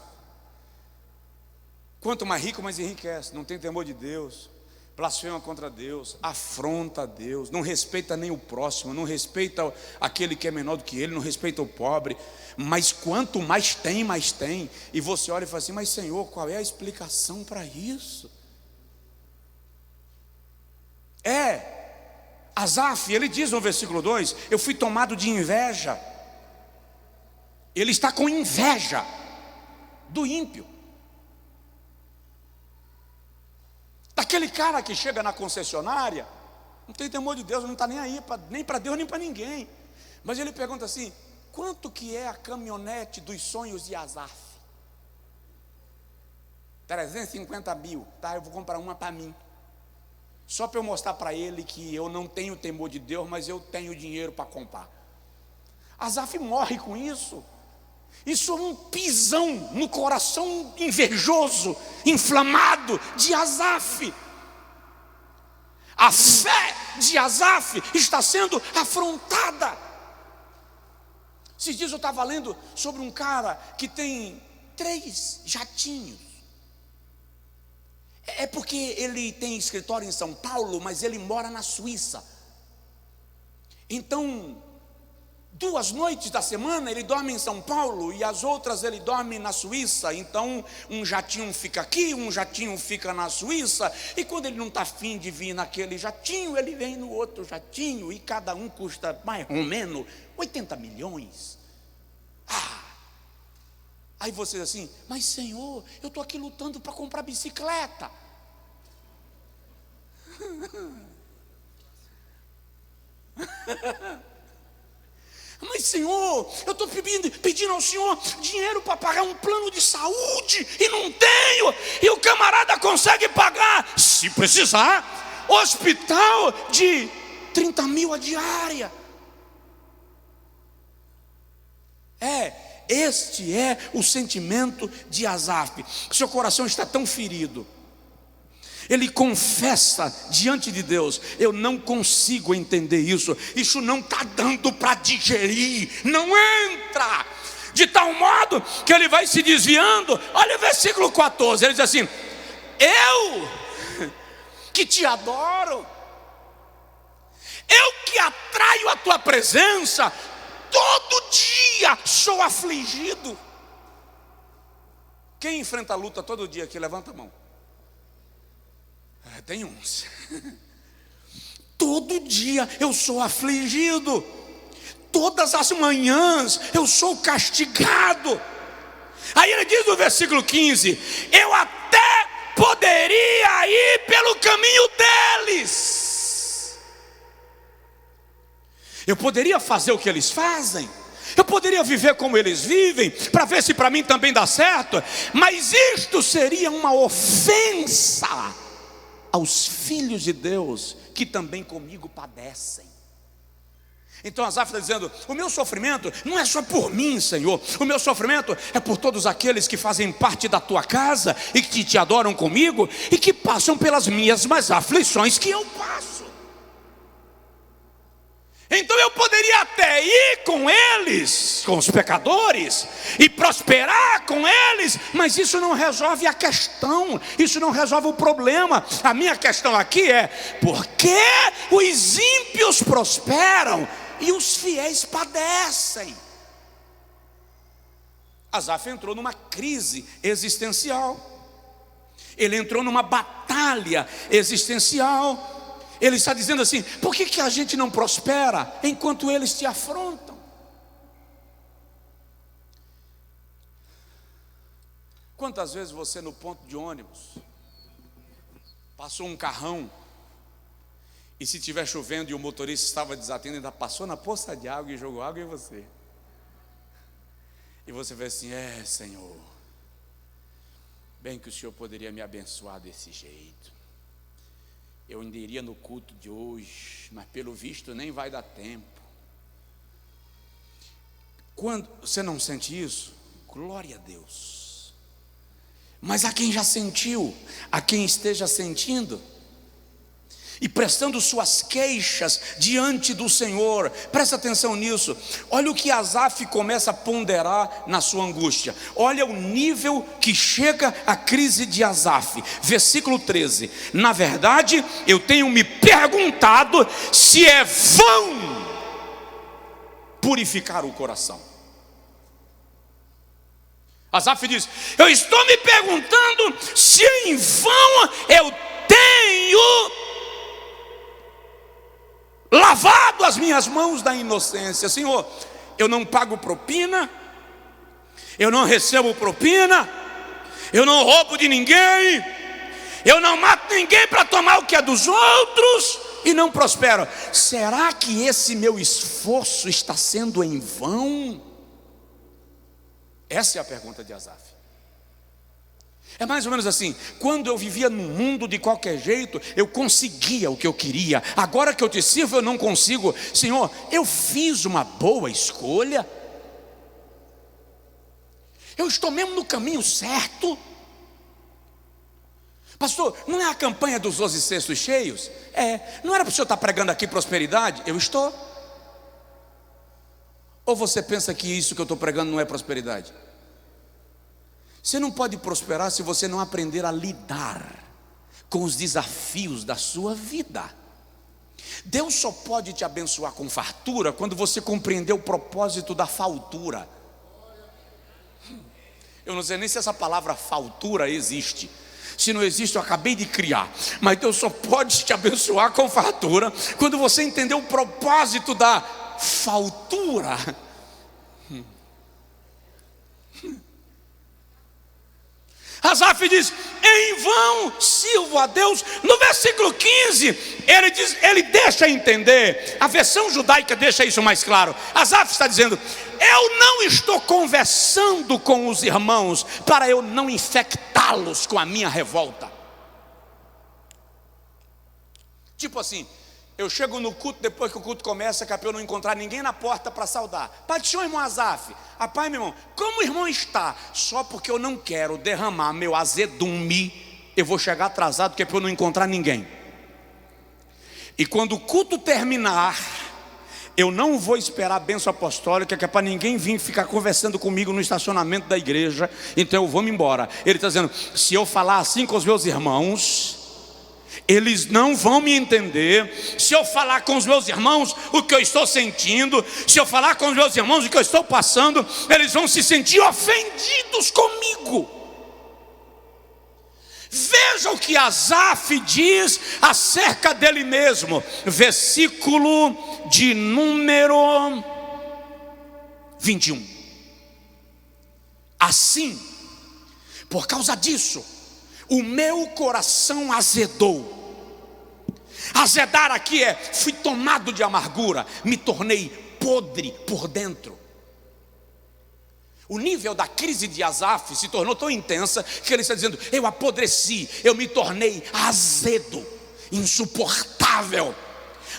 Quanto mais rico, mais enriquece, não tem temor de Deus, blasfema contra Deus, afronta a Deus, não respeita nem o próximo, não respeita aquele que é menor do que ele, não respeita o pobre. Mas quanto mais tem, mais tem. E você olha e fala assim: mas Senhor, qual é a explicação para isso? Asaf, ele diz no versículo 2: eu fui tomado de inveja. Ele está com inveja do ímpio, daquele cara que chega na concessionária, não tem temor de Deus, não está nem aí, nem para Deus nem para ninguém. Mas ele pergunta assim: quanto que é a caminhonete dos sonhos de Asaf? 350 mil, tá? Eu vou comprar uma para mim, só para eu mostrar para ele que eu não tenho temor de Deus, mas eu tenho dinheiro para comprar. Asaf morre com isso. Isso é um pisão no coração invejoso, inflamado de Asaf. A fé de Asaf está sendo afrontada. Esses dias eu estava lendo sobre um cara que tem 3 jatinhos. É porque ele tem escritório em São Paulo, mas ele mora na Suíça. Então, 2 noites da semana ele dorme em São Paulo e as outras ele dorme na Suíça. Então um jatinho fica aqui, um jatinho fica na Suíça. E quando ele não está afim de vir naquele jatinho, ele vem no outro jatinho. E cada um custa mais ou menos 80 milhões. Aí você diz assim: mas Senhor, eu estou aqui lutando para comprar bicicleta. Mas Senhor, eu estou pedindo ao Senhor dinheiro para pagar um plano de saúde e não tenho. E o camarada consegue pagar, se precisar, hospital de 30 mil a diária. Este é o sentimento de Asaf. Seu coração está tão ferido. Ele confessa diante de Deus: eu não consigo entender isso, isso não está dando para digerir, não entra. De tal modo que ele vai se desviando. Olha o versículo 14, ele diz assim: eu que te adoro, eu que atraio a tua presença, todo dia sou afligido. Quem enfrenta a luta todo dia aqui, levanta a mão. Tem uns. Todo dia eu sou afligido, todas as manhãs eu sou castigado. Aí ele diz no versículo 15: eu até poderia ir pelo caminho deles, eu poderia fazer o que eles fazem, eu poderia viver como eles vivem, para ver se para mim também dá certo, mas isto seria uma ofensa aos filhos de Deus que também comigo padecem. Então Asaf está dizendo: o meu sofrimento não é só por mim, Senhor, o meu sofrimento é por todos aqueles que fazem parte da tua casa e que te adoram comigo e que passam pelas mesmas aflições que eu passo. Então eu poderia até ir com eles, com os pecadores, e prosperar com eles, mas isso não resolve a questão, isso não resolve o problema. A minha questão aqui é: por que os ímpios prosperam e os fiéis padecem? Asaf entrou numa crise existencial, ele entrou numa batalha existencial. Ele está dizendo assim: por que a gente não prospera enquanto eles te afrontam? Quantas vezes você no ponto de ônibus passou um carrão e se estiver chovendo e o motorista estava desatento, ainda passou na poça de água e jogou água em você? E você vê assim: Senhor, Bem que o Senhor poderia me abençoar desse jeito. Eu ainda iria no culto de hoje, mas pelo visto nem vai dar tempo. Quando você não sente isso, glória a Deus. Mas a quem já sentiu, a quem esteja sentindo e prestando suas queixas diante do Senhor, presta atenção nisso. Olha o que Asaf começa a ponderar na sua angústia. Olha o nível que chega a crise de Asaf. Versículo 13: na verdade eu tenho me perguntado se é vão purificar o coração. Asaf diz: eu estou me perguntando se em vão eu tenho lavado as minhas mãos da inocência. Senhor, eu não pago propina, eu não recebo propina, eu não roubo de ninguém, eu não mato ninguém para tomar o que é dos outros e não prospero. Será que esse meu esforço está sendo em vão? Essa é a pergunta de Asaf. É mais ou menos assim: quando eu vivia no mundo de qualquer jeito, eu conseguia o que eu queria. Agora que eu te sirvo, eu não consigo. Senhor, eu fiz uma boa escolha? Eu estou mesmo no caminho certo? Pastor, não é a campanha dos 12 cestos cheios? Não era para o senhor estar pregando aqui prosperidade? Eu estou. Ou você pensa que isso que eu estou pregando não é prosperidade? Você não pode prosperar se você não aprender a lidar com os desafios da sua vida. Deus só pode te abençoar com fartura quando você compreender o propósito da faltura. Eu não sei nem se essa palavra faltura existe. Se não existe, eu acabei de criar. Mas Deus só pode te abençoar com fartura quando você entender o propósito da faltura. Asaf diz: em vão sirvo a Deus. No versículo 15, ele deixa entender, a versão judaica deixa isso mais claro. Asaf está dizendo: eu não estou conversando com os irmãos para eu não infectá-los com a minha revolta. Tipo assim, eu chego no culto, depois que o culto começa, que é para eu não encontrar ninguém na porta para saudar. Pai do senhor, irmão Asaf. Pai, meu irmão, como o irmão está? Só porque eu não quero derramar meu azedume, eu vou chegar atrasado, que é para eu não encontrar ninguém. E quando o culto terminar, eu não vou esperar a bênção apostólica, que é para ninguém vir ficar conversando comigo no estacionamento da igreja. Então eu vou me embora. Ele está dizendo: se eu falar assim com os meus irmãos, eles não vão me entender. Se eu falar com os meus irmãos o que eu estou sentindo, se eu falar com os meus irmãos o que eu estou passando, eles vão se sentir ofendidos comigo. Veja o que Asaf diz acerca dele mesmo. Versículo de número 21. Assim, por causa disso, o meu coração azedou. Azedar aqui fui tomado de amargura, me tornei podre por dentro. O nível da crise de Asaf se tornou tão intensa que ele está dizendo: eu apodreci, eu me tornei azedo, insuportável.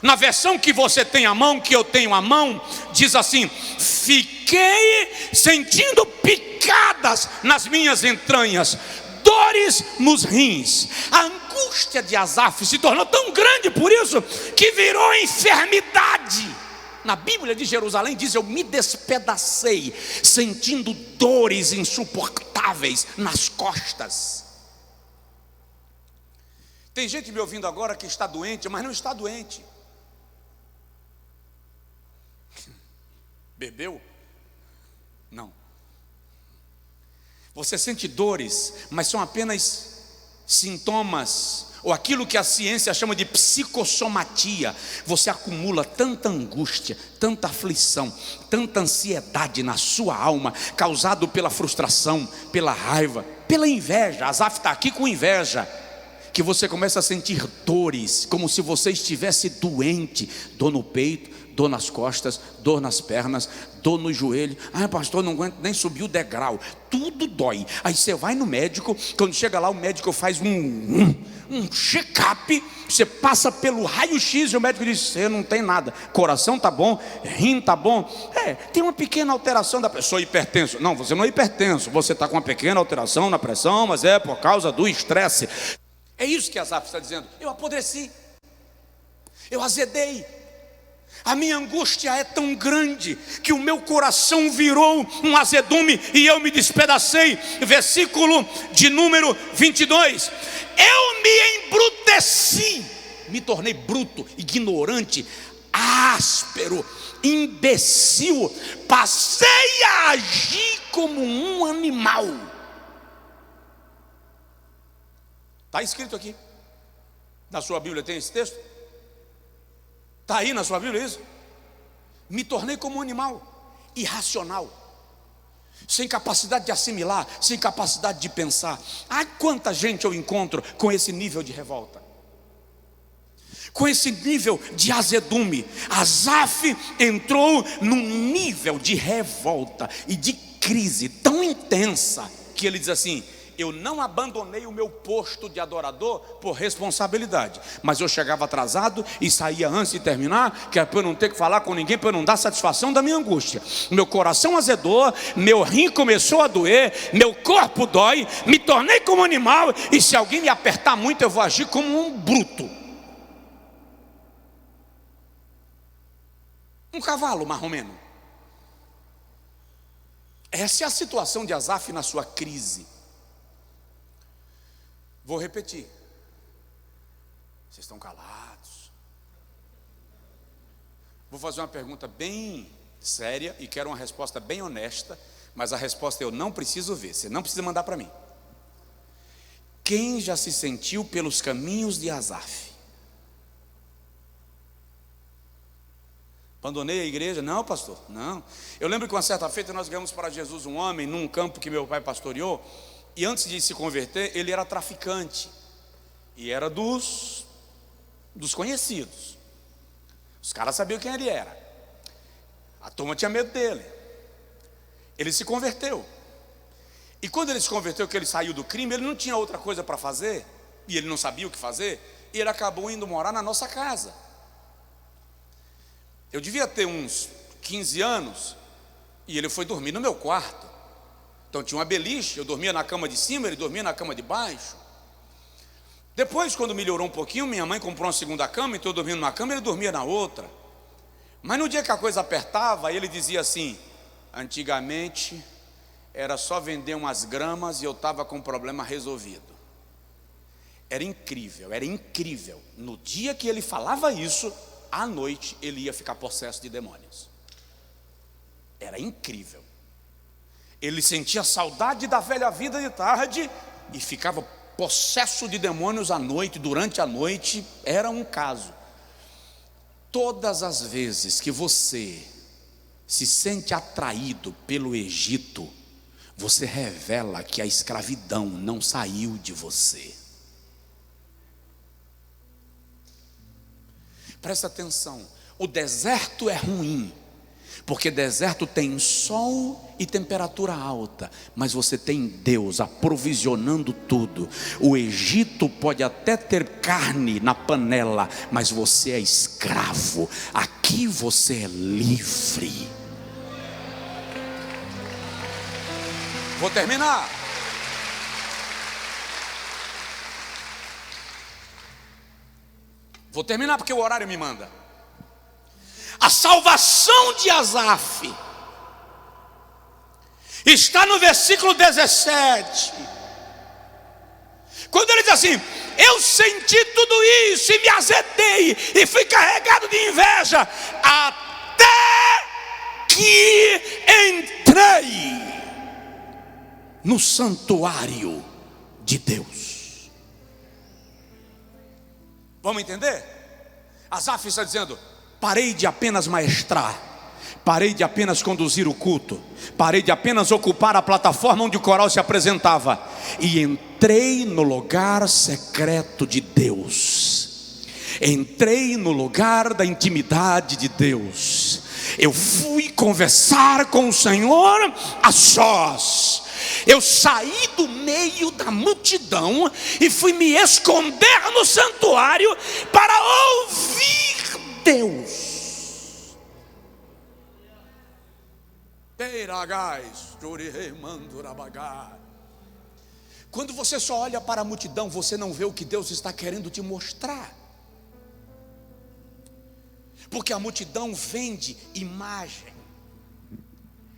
Na versão que você tem à mão, que eu tenho à mão, diz assim: fiquei sentindo picadas nas minhas entranhas, dores nos rins. A angústia de Asaf se tornou tão grande por isso que virou enfermidade. Na Bíblia de Jerusalém diz: eu me despedacei, sentindo dores insuportáveis nas costas. Tem gente me ouvindo agora que está doente, mas não está doente. Bebeu? Não. Você sente dores, mas são apenas sintomas, ou aquilo que a ciência chama de psicossomatia. Você acumula tanta angústia, tanta aflição, tanta ansiedade na sua alma, causado pela frustração, pela raiva, pela inveja. Asaf está aqui com inveja. que você começa a sentir dores, como se você estivesse doente, dor no peito, dor nas costas, dor nas pernas, dor no joelho. Ah, pastor, não aguento nem subir o degrau, tudo dói. Aí você vai no médico, quando chega lá o médico faz um check-up, você passa pelo raio-x e o médico diz: você não tem nada, coração tá bom, rim tá bom, tem uma pequena alteração da pressão. Hipertenso? Não, você não é hipertenso, você está com uma pequena alteração na pressão, mas é por causa do estresse. É isso que Asaf está dizendo. Eu apodreci, eu azedei, a minha angústia é tão grande que o meu coração virou um azedume e eu me despedacei. Versículo de número 22. Eu me embruteci, me tornei bruto, ignorante, áspero, imbecil, passei a agir como um animal. Está escrito aqui na sua Bíblia, tem esse texto? Está aí na sua Bíblia isso? Me tornei como um animal, irracional, sem capacidade de assimilar, sem capacidade de pensar. Ah, quanta gente eu encontro com esse nível de revolta, com esse nível de azedume. Asaf entrou num nível de revolta e de crise tão intensa que ele diz assim: eu não abandonei o meu posto de adorador por responsabilidade, mas eu chegava atrasado e saía antes de terminar, que é para eu não ter que falar com ninguém, para eu não dar satisfação da minha angústia. Meu coração azedou, meu rim começou a doer, meu corpo dói, me tornei como um animal, e se alguém me apertar muito eu vou agir como um bruto, um cavalo marromeno. Essa é a situação de Asaf na sua crise. Vou repetir. Vocês estão calados. Vou fazer uma pergunta bem séria e quero uma resposta bem honesta, mas a resposta eu não preciso ver, você não precisa mandar para mim. Quem já se sentiu pelos caminhos de Asaf? Abandonei a igreja? Não, pastor, não. Eu lembro que uma certa feita nós ganhamos para Jesus um homem num campo que meu pai pastoreou. E antes de se converter, ele era traficante. E era dos conhecidos. Os caras sabiam quem ele era. A turma tinha medo dele. Ele se converteu. E quando ele se converteu, que ele saiu do crime, ele não tinha outra coisa para fazer. E ele não sabia o que fazer. E ele acabou indo morar na nossa casa. Eu devia ter uns 15 anos. E ele foi dormir no meu quarto. Então tinha uma beliche, eu dormia na cama de cima, ele dormia na cama de baixo. Depois, quando melhorou um pouquinho, minha mãe comprou uma segunda cama, então eu dormia numa cama e ele dormia na outra. Mas no dia que a coisa apertava, ele dizia assim: antigamente era só vender umas gramas e eu estava com o problema resolvido. Era incrível, era incrível. No dia que ele falava isso, à noite ele ia ficar possesso de demônios. Era incrível. Ele sentia saudade da velha vida de tarde e ficava possesso de demônios à noite, durante a noite. Era um caso. Todas as vezes que você se sente atraído pelo Egito, você revela que a escravidão não saiu de você. Presta atenção, o deserto é ruim, porque deserto tem sol e temperatura alta, mas você tem Deus aprovisionando tudo. O Egito pode até ter carne na panela, mas você é escravo. Aqui você é livre. Vou terminar. Vou terminar porque o horário me manda. A salvação de Asaf está no versículo 17. Quando ele diz assim: eu senti tudo isso e me azedei e fui carregado de inveja, até que entrei no santuário de Deus. Vamos entender? Asaf está dizendo: parei de apenas maestrar, Parei de apenas conduzir o culto, parei de apenas ocupar a plataforma onde o coral se apresentava, e entrei no lugar secreto de Deus. Entrei no lugar da intimidade de Deus. Eu fui conversar com o Senhor a sós. Eu saí do meio da multidão e fui me esconder no santuário para ouvir Deus. Quando você só olha para a multidão, você não vê o que Deus está querendo te mostrar. Porque a multidão vende imagem.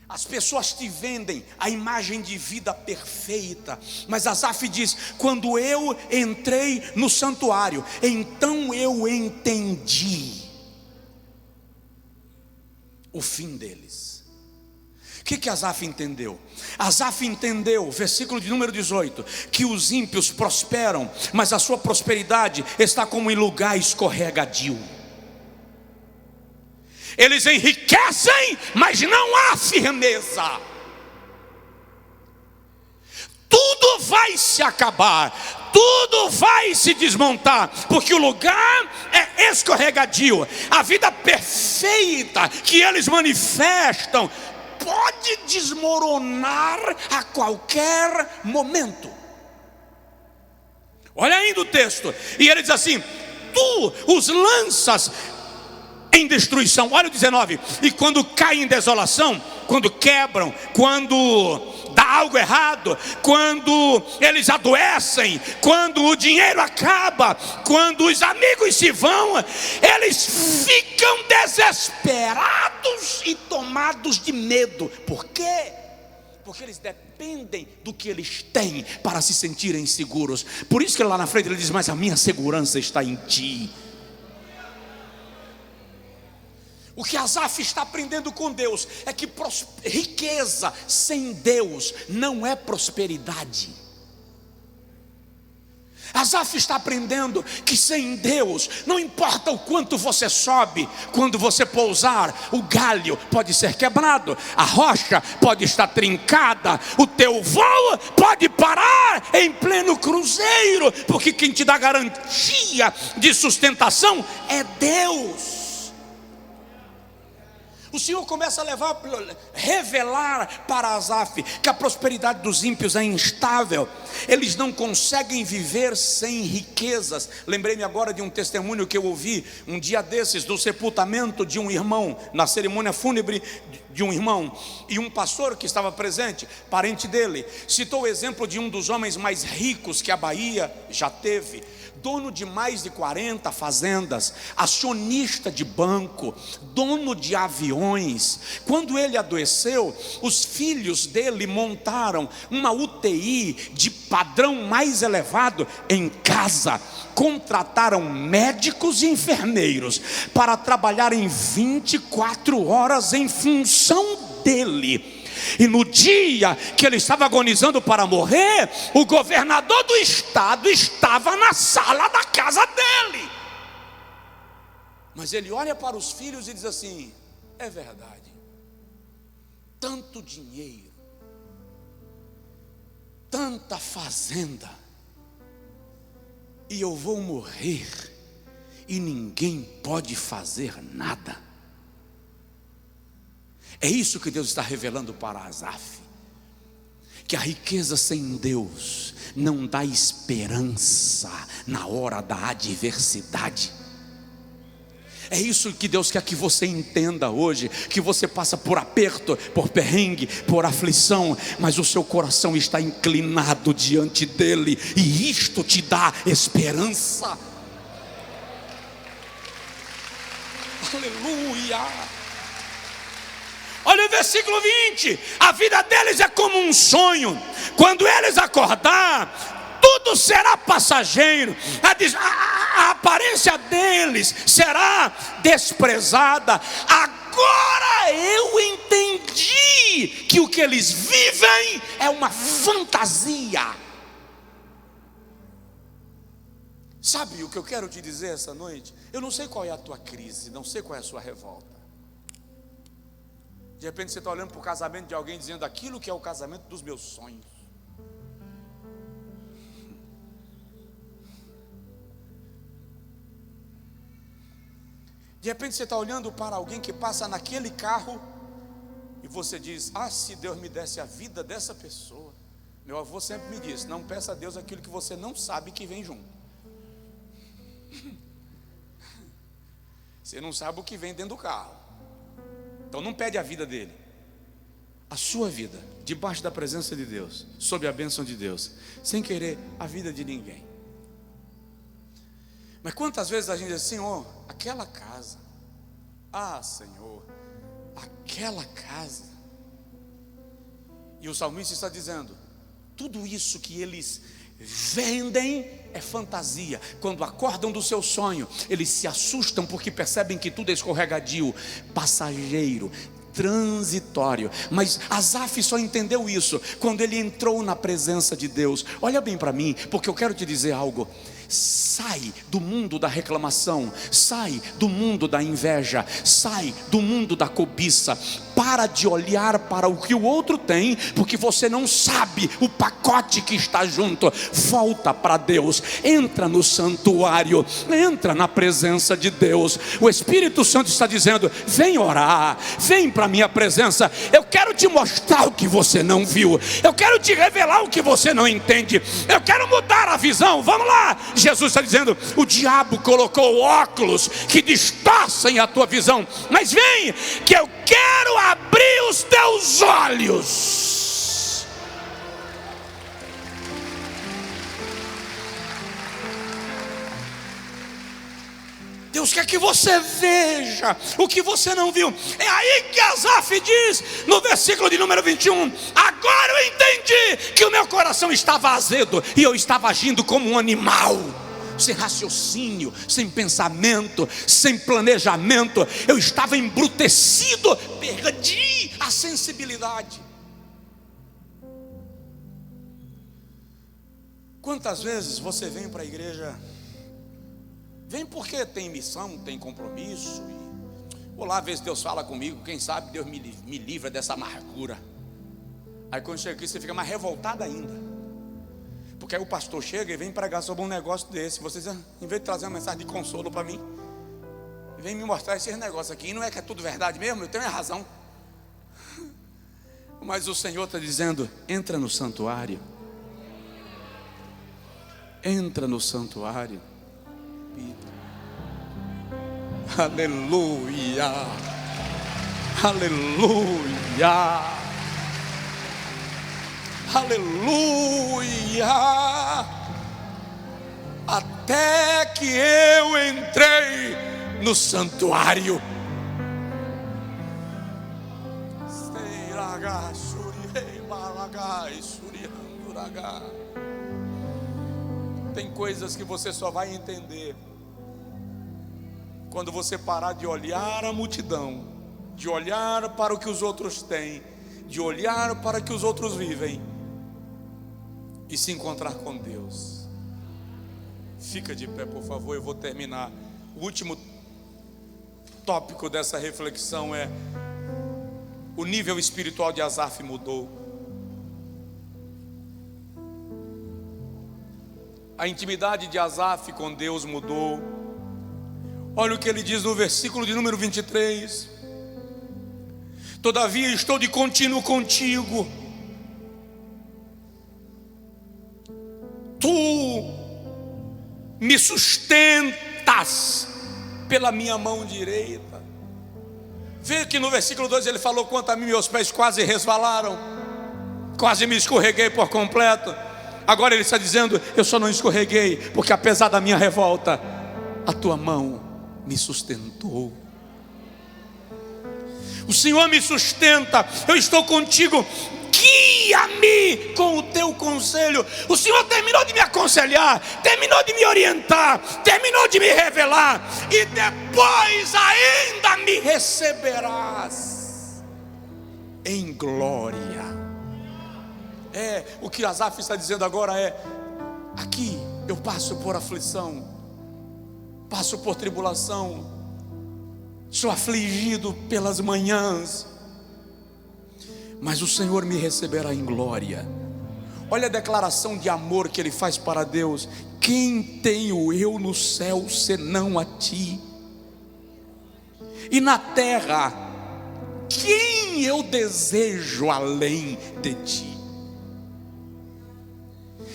As pessoas te vendem a imagem de vida perfeita. Mas Asaf diz: quando eu entrei no santuário, então eu entendi o fim deles. O que Asaf entendeu? Asaf entendeu, versículo de número 18, que os ímpios prosperam, mas a sua prosperidade está como em lugar escorregadio. Eles enriquecem, mas não há firmeza. Tudo vai se acabar, tudo vai se desmontar, porque o lugar é escorregadio. A vida perfeita que eles manifestam pode desmoronar a qualquer momento. Olha ainda o texto, e ele diz assim: tu os lanças em destruição. Olha o 19: e quando caem em desolação, quando quebram, quando dá algo errado, quando eles adoecem, quando o dinheiro acaba, quando os amigos se vão, eles ficam desesperados e tomados de medo. Por quê? Porque eles dependem do que eles têm para se sentirem seguros. Por isso que lá na frente ele diz: mas a minha segurança está em ti. O que Asaf está aprendendo com Deus é que riqueza sem Deus não é prosperidade. Asaf está aprendendo que sem Deus, não importa o quanto você sobe, quando você pousar, o galho pode ser quebrado, a rocha pode estar trincada, o teu voo pode parar em pleno cruzeiro, porque quem te dá garantia de sustentação é Deus. O Senhor começa a revelar para Asaf que a prosperidade dos ímpios é instável. Eles não conseguem viver sem riquezas. Lembrei-me agora de um testemunho que eu ouvi um dia desses, do sepultamento de um irmão, na cerimônia fúnebre de um irmão. E um pastor que estava presente, parente dele, citou o exemplo de um dos homens mais ricos que a Bahia já teve. Dono de mais de 40 fazendas, acionista de banco, dono de aviões. Quando ele adoeceu, os filhos dele montaram uma UTI de padrão mais elevado em casa. Contrataram médicos e enfermeiros para trabalharem 24 horas em função dele. E no dia que ele estava agonizando para morrer, o governador do estado estava na sala da casa dele. Mas ele olha para os filhos e diz assim: é verdade, tanto dinheiro, tanta fazenda, e eu vou morrer e ninguém pode fazer nada. É isso que Deus está revelando para Asaf, que a riqueza sem Deus não dá esperança na hora da adversidade. É isso que Deus quer que você entenda hoje, que você passa por aperto, por perrengue, por aflição, mas o seu coração está inclinado diante dele, e isto te dá esperança. Aleluia! Olha o versículo 20: a vida deles é como um sonho, quando eles acordar, tudo será passageiro, a aparência deles será desprezada. Agora eu entendi que o que eles vivem é uma fantasia. Sabe o que eu quero te dizer essa noite? Eu não sei qual é a tua crise, não sei qual é a sua revolta. De repente você está olhando para o casamento de alguém dizendo: aquilo que é o casamento dos meus sonhos. De repente você está olhando para alguém que passa naquele carro e você diz: ah, se Deus me desse a vida dessa pessoa. Meu avô sempre me disse: não peça a Deus aquilo que você não sabe que vem junto. Você não sabe o que vem dentro do carro, então não pede a vida dele. A sua vida, debaixo da presença de Deus, sob a bênção de Deus, sem querer a vida de ninguém. Mas quantas vezes a gente diz: Senhor, aquela casa, ah, Senhor, aquela casa. E o salmista está dizendo: tudo isso que eles vendem é fantasia. Quando acordam do seu sonho, eles se assustam porque percebem que tudo é escorregadio, passageiro, transitório. Mas Asaf só entendeu isso quando ele entrou na presença de Deus. Olha bem para mim, porque eu quero te dizer algo. Sai do mundo da reclamação, sai do mundo da inveja, sai do mundo da cobiça. Para de olhar para o que o outro tem, porque você não sabe o pacote que está junto. Volta para Deus, entra no santuário, entra na presença de Deus. O Espírito Santo está dizendo: vem orar, vem para a minha presença. Eu quero te mostrar o que você não viu, eu quero te revelar o que você não entende, eu quero mudar a visão. Vamos lá. Jesus está dizendo: o diabo colocou óculos que distorcem a tua visão, mas vem que eu quero abrir os teus olhos. Deus quer que você veja o que você não viu. É aí que Asaf diz no versículo de número 21: agora eu entendi que o meu coração estava azedo e eu estava agindo como um animal, sem raciocínio, sem pensamento, sem planejamento. Eu estava embrutecido, perdi a sensibilidade. Quantas vezes você vem para a igreja? Vem porque tem missão, tem compromisso, e vou lá ver se Deus fala comigo, quem sabe Deus me livra dessa amargura. Aí quando chega aqui você fica mais revoltado ainda, porque aí o pastor chega e vem pregar sobre um negócio desse. Vocês, em vez de trazer uma mensagem de consolo para mim, vem me mostrar esses negócios aqui. E não é que é tudo verdade mesmo? Eu tenho razão. Mas o Senhor está dizendo: entra no santuário. Entra no santuário. Aleluia. Aleluia. Aleluia. Até que eu entrei no santuário. Tem coisas que você só vai entender quando você parar de olhar a multidão, de olhar para o que os outros têm, de olhar para o que os outros vivem e se encontrar com Deus. Fica de pé, por favor, eu vou terminar. O último tópico dessa reflexão é: o nível espiritual de Asaf mudou. A intimidade de Asaf com Deus mudou. Olha o que ele diz no versículo de número 23: todavia estou de contínuo contigo, tu me sustentas pela minha mão direita. Vê que no versículo 2 ele falou: quanto a mim, meus pés quase resvalaram, quase me escorreguei por completo. Agora ele está dizendo: eu só não escorreguei porque apesar da minha revolta, a tua mão me sustentou. O Senhor me sustenta, eu estou contigo, guia-me com o teu conselho. O Senhor terminou de me aconselhar, terminou de me orientar, terminou de me revelar, e depois ainda me receberás em glória. O que Asaf está dizendo agora é: aqui eu passo por aflição, passo por tribulação, sou afligido pelas manhãs, mas o Senhor me receberá em glória. Olha a declaração de amor que ele faz para Deus: quem tenho eu no céu senão a ti? E na terra, quem eu desejo além de ti?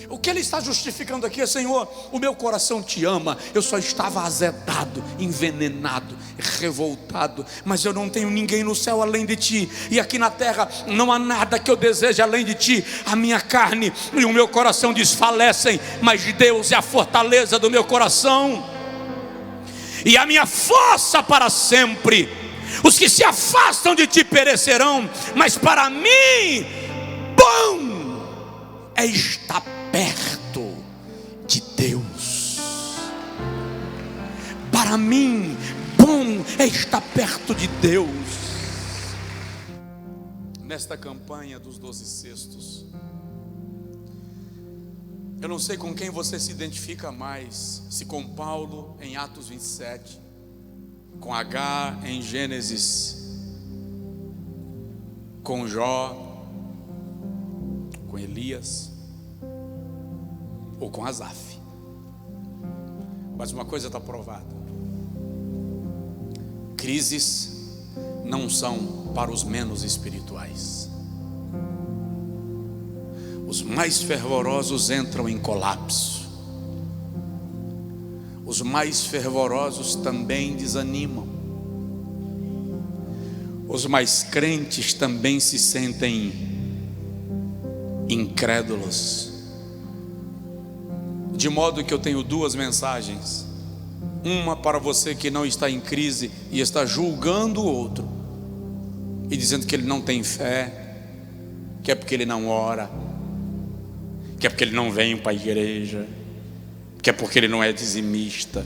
O que ele está justificando aqui é: Senhor, o meu coração te ama, eu só estava azedado, envenenado, revoltado, mas eu não tenho ninguém no céu além de ti, e aqui na terra não há nada que eu deseje além de ti. A minha carne e o meu coração desfalecem, mas Deus é a fortaleza do meu coração e a minha força para sempre. Os que se afastam de ti perecerão, mas para mim bom é estar perto de Deus. Para mim bom é estar perto de Deus. Nesta campanha dos 12 cestos, eu não sei com quem você se identifica mais, se com Paulo em Atos 27, com Agar em Gênesis, com Jó, com Elias, ou com Asaf. Mas uma coisa está provada: crises não são para os menos espirituais. Os mais fervorosos entram em colapso. Os mais fervorosos também desanimam. Os mais crentes também se sentem incrédulos. De modo que eu tenho duas mensagens: uma para você que não está em crise e está julgando o outro e dizendo que ele não tem fé, que é porque ele não ora, que é porque ele não vem para a igreja, que é porque ele não é dizimista.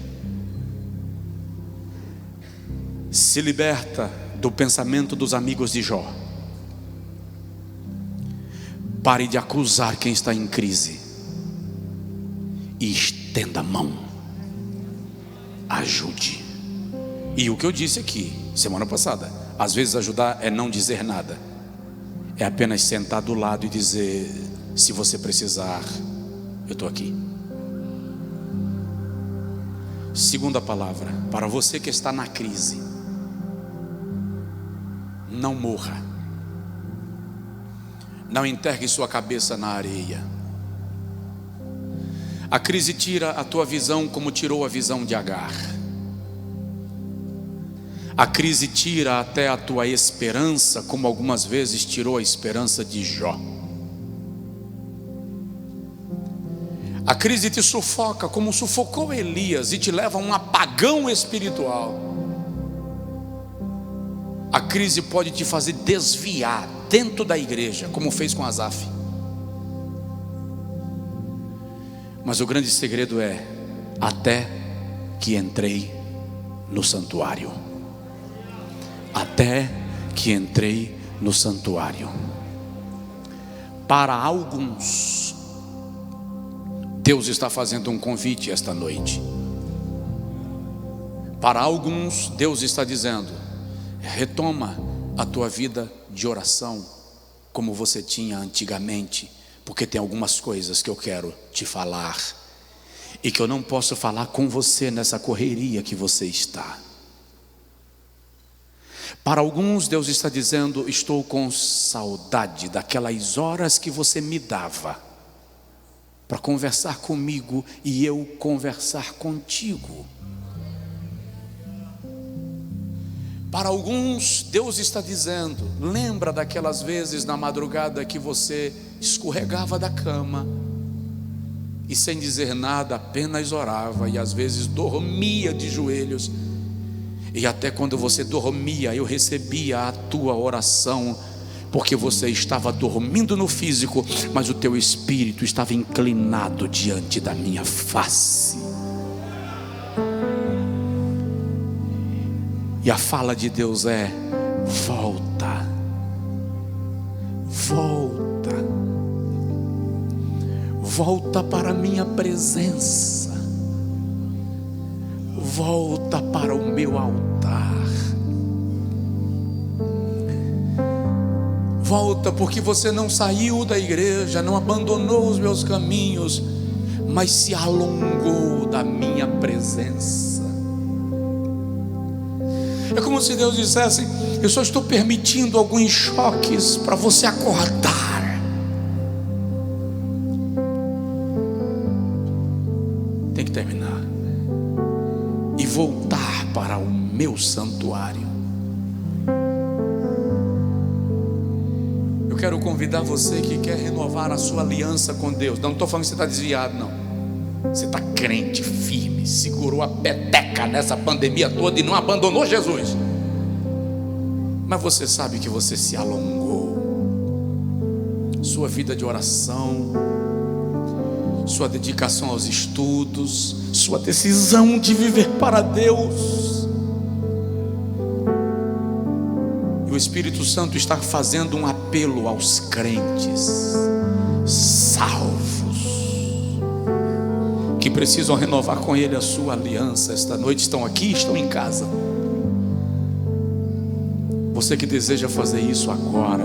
Se liberta do pensamento dos amigos de Jó. Pare de acusar quem está em crise e estenda a mão, ajude. E o que eu disse aqui semana passada: às vezes ajudar é não dizer nada, é apenas sentar do lado e dizer: se você precisar, eu estou aqui. Segunda palavra, para você que está na crise: não morra, não enterre sua cabeça na areia. A crise tira a tua visão como tirou a visão de Agar. A crise tira até a tua esperança, como algumas vezes tirou a esperança de Jó. A crise te sufoca como sufocou Elias e te leva a um apagão espiritual. A crise pode te fazer desviar dentro da igreja, como fez com Asaf. Mas o grande segredo é: até que entrei no santuário. Até que entrei no santuário. Para alguns, Deus está fazendo um convite esta noite. Para alguns, Deus está dizendo: retoma a tua vida de oração como você tinha antigamente, porque tem algumas coisas que eu quero te falar e que eu não posso falar com você nessa correria que você está. Para alguns, Deus está dizendo: estou com saudade daquelas horas que você me dava para conversar comigo e eu conversar contigo. Para alguns, Deus está dizendo: lembra daquelas vezes na madrugada que você escorregava da cama e sem dizer nada apenas orava, e às vezes dormia de joelhos, e até quando você dormia eu recebia a tua oração, porque você estava dormindo no físico, mas o teu espírito estava inclinado diante da minha face. E a fala de Deus é: volta, volta, volta para a minha presença, volta para o meu altar, Volta, porque você não saiu da igreja, não abandonou os meus caminhos, mas se alongou da minha presença. É como se Deus dissesse: eu só estou permitindo alguns choques para você acordar. Tem que terminar e voltar para o meu santuário. Eu quero convidar você que quer renovar a sua aliança com Deus. Não estou falando que você está desviado, não. Você está crente, firme, segurou a peteca nessa pandemia toda e não abandonou Jesus. Mas você sabe que você se alongou. Sua vida de oração, sua dedicação aos estudos, sua decisão de viver para Deus. O Espírito Santo está fazendo um apelo aos crentes salvos, que precisam renovar com Ele a sua aliança. Esta noite estão aqui, estão em casa. Você que deseja fazer isso agora,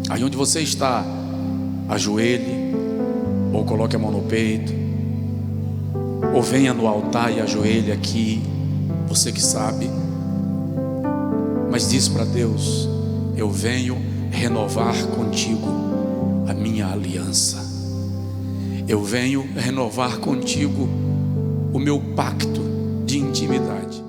aí onde você está, ajoelhe, ou coloque a mão no peito, ou venha no altar e ajoelhe aqui, você que sabe. Mas diz para Deus: eu venho renovar contigo a minha aliança. Eu venho renovar contigo o meu pacto de intimidade.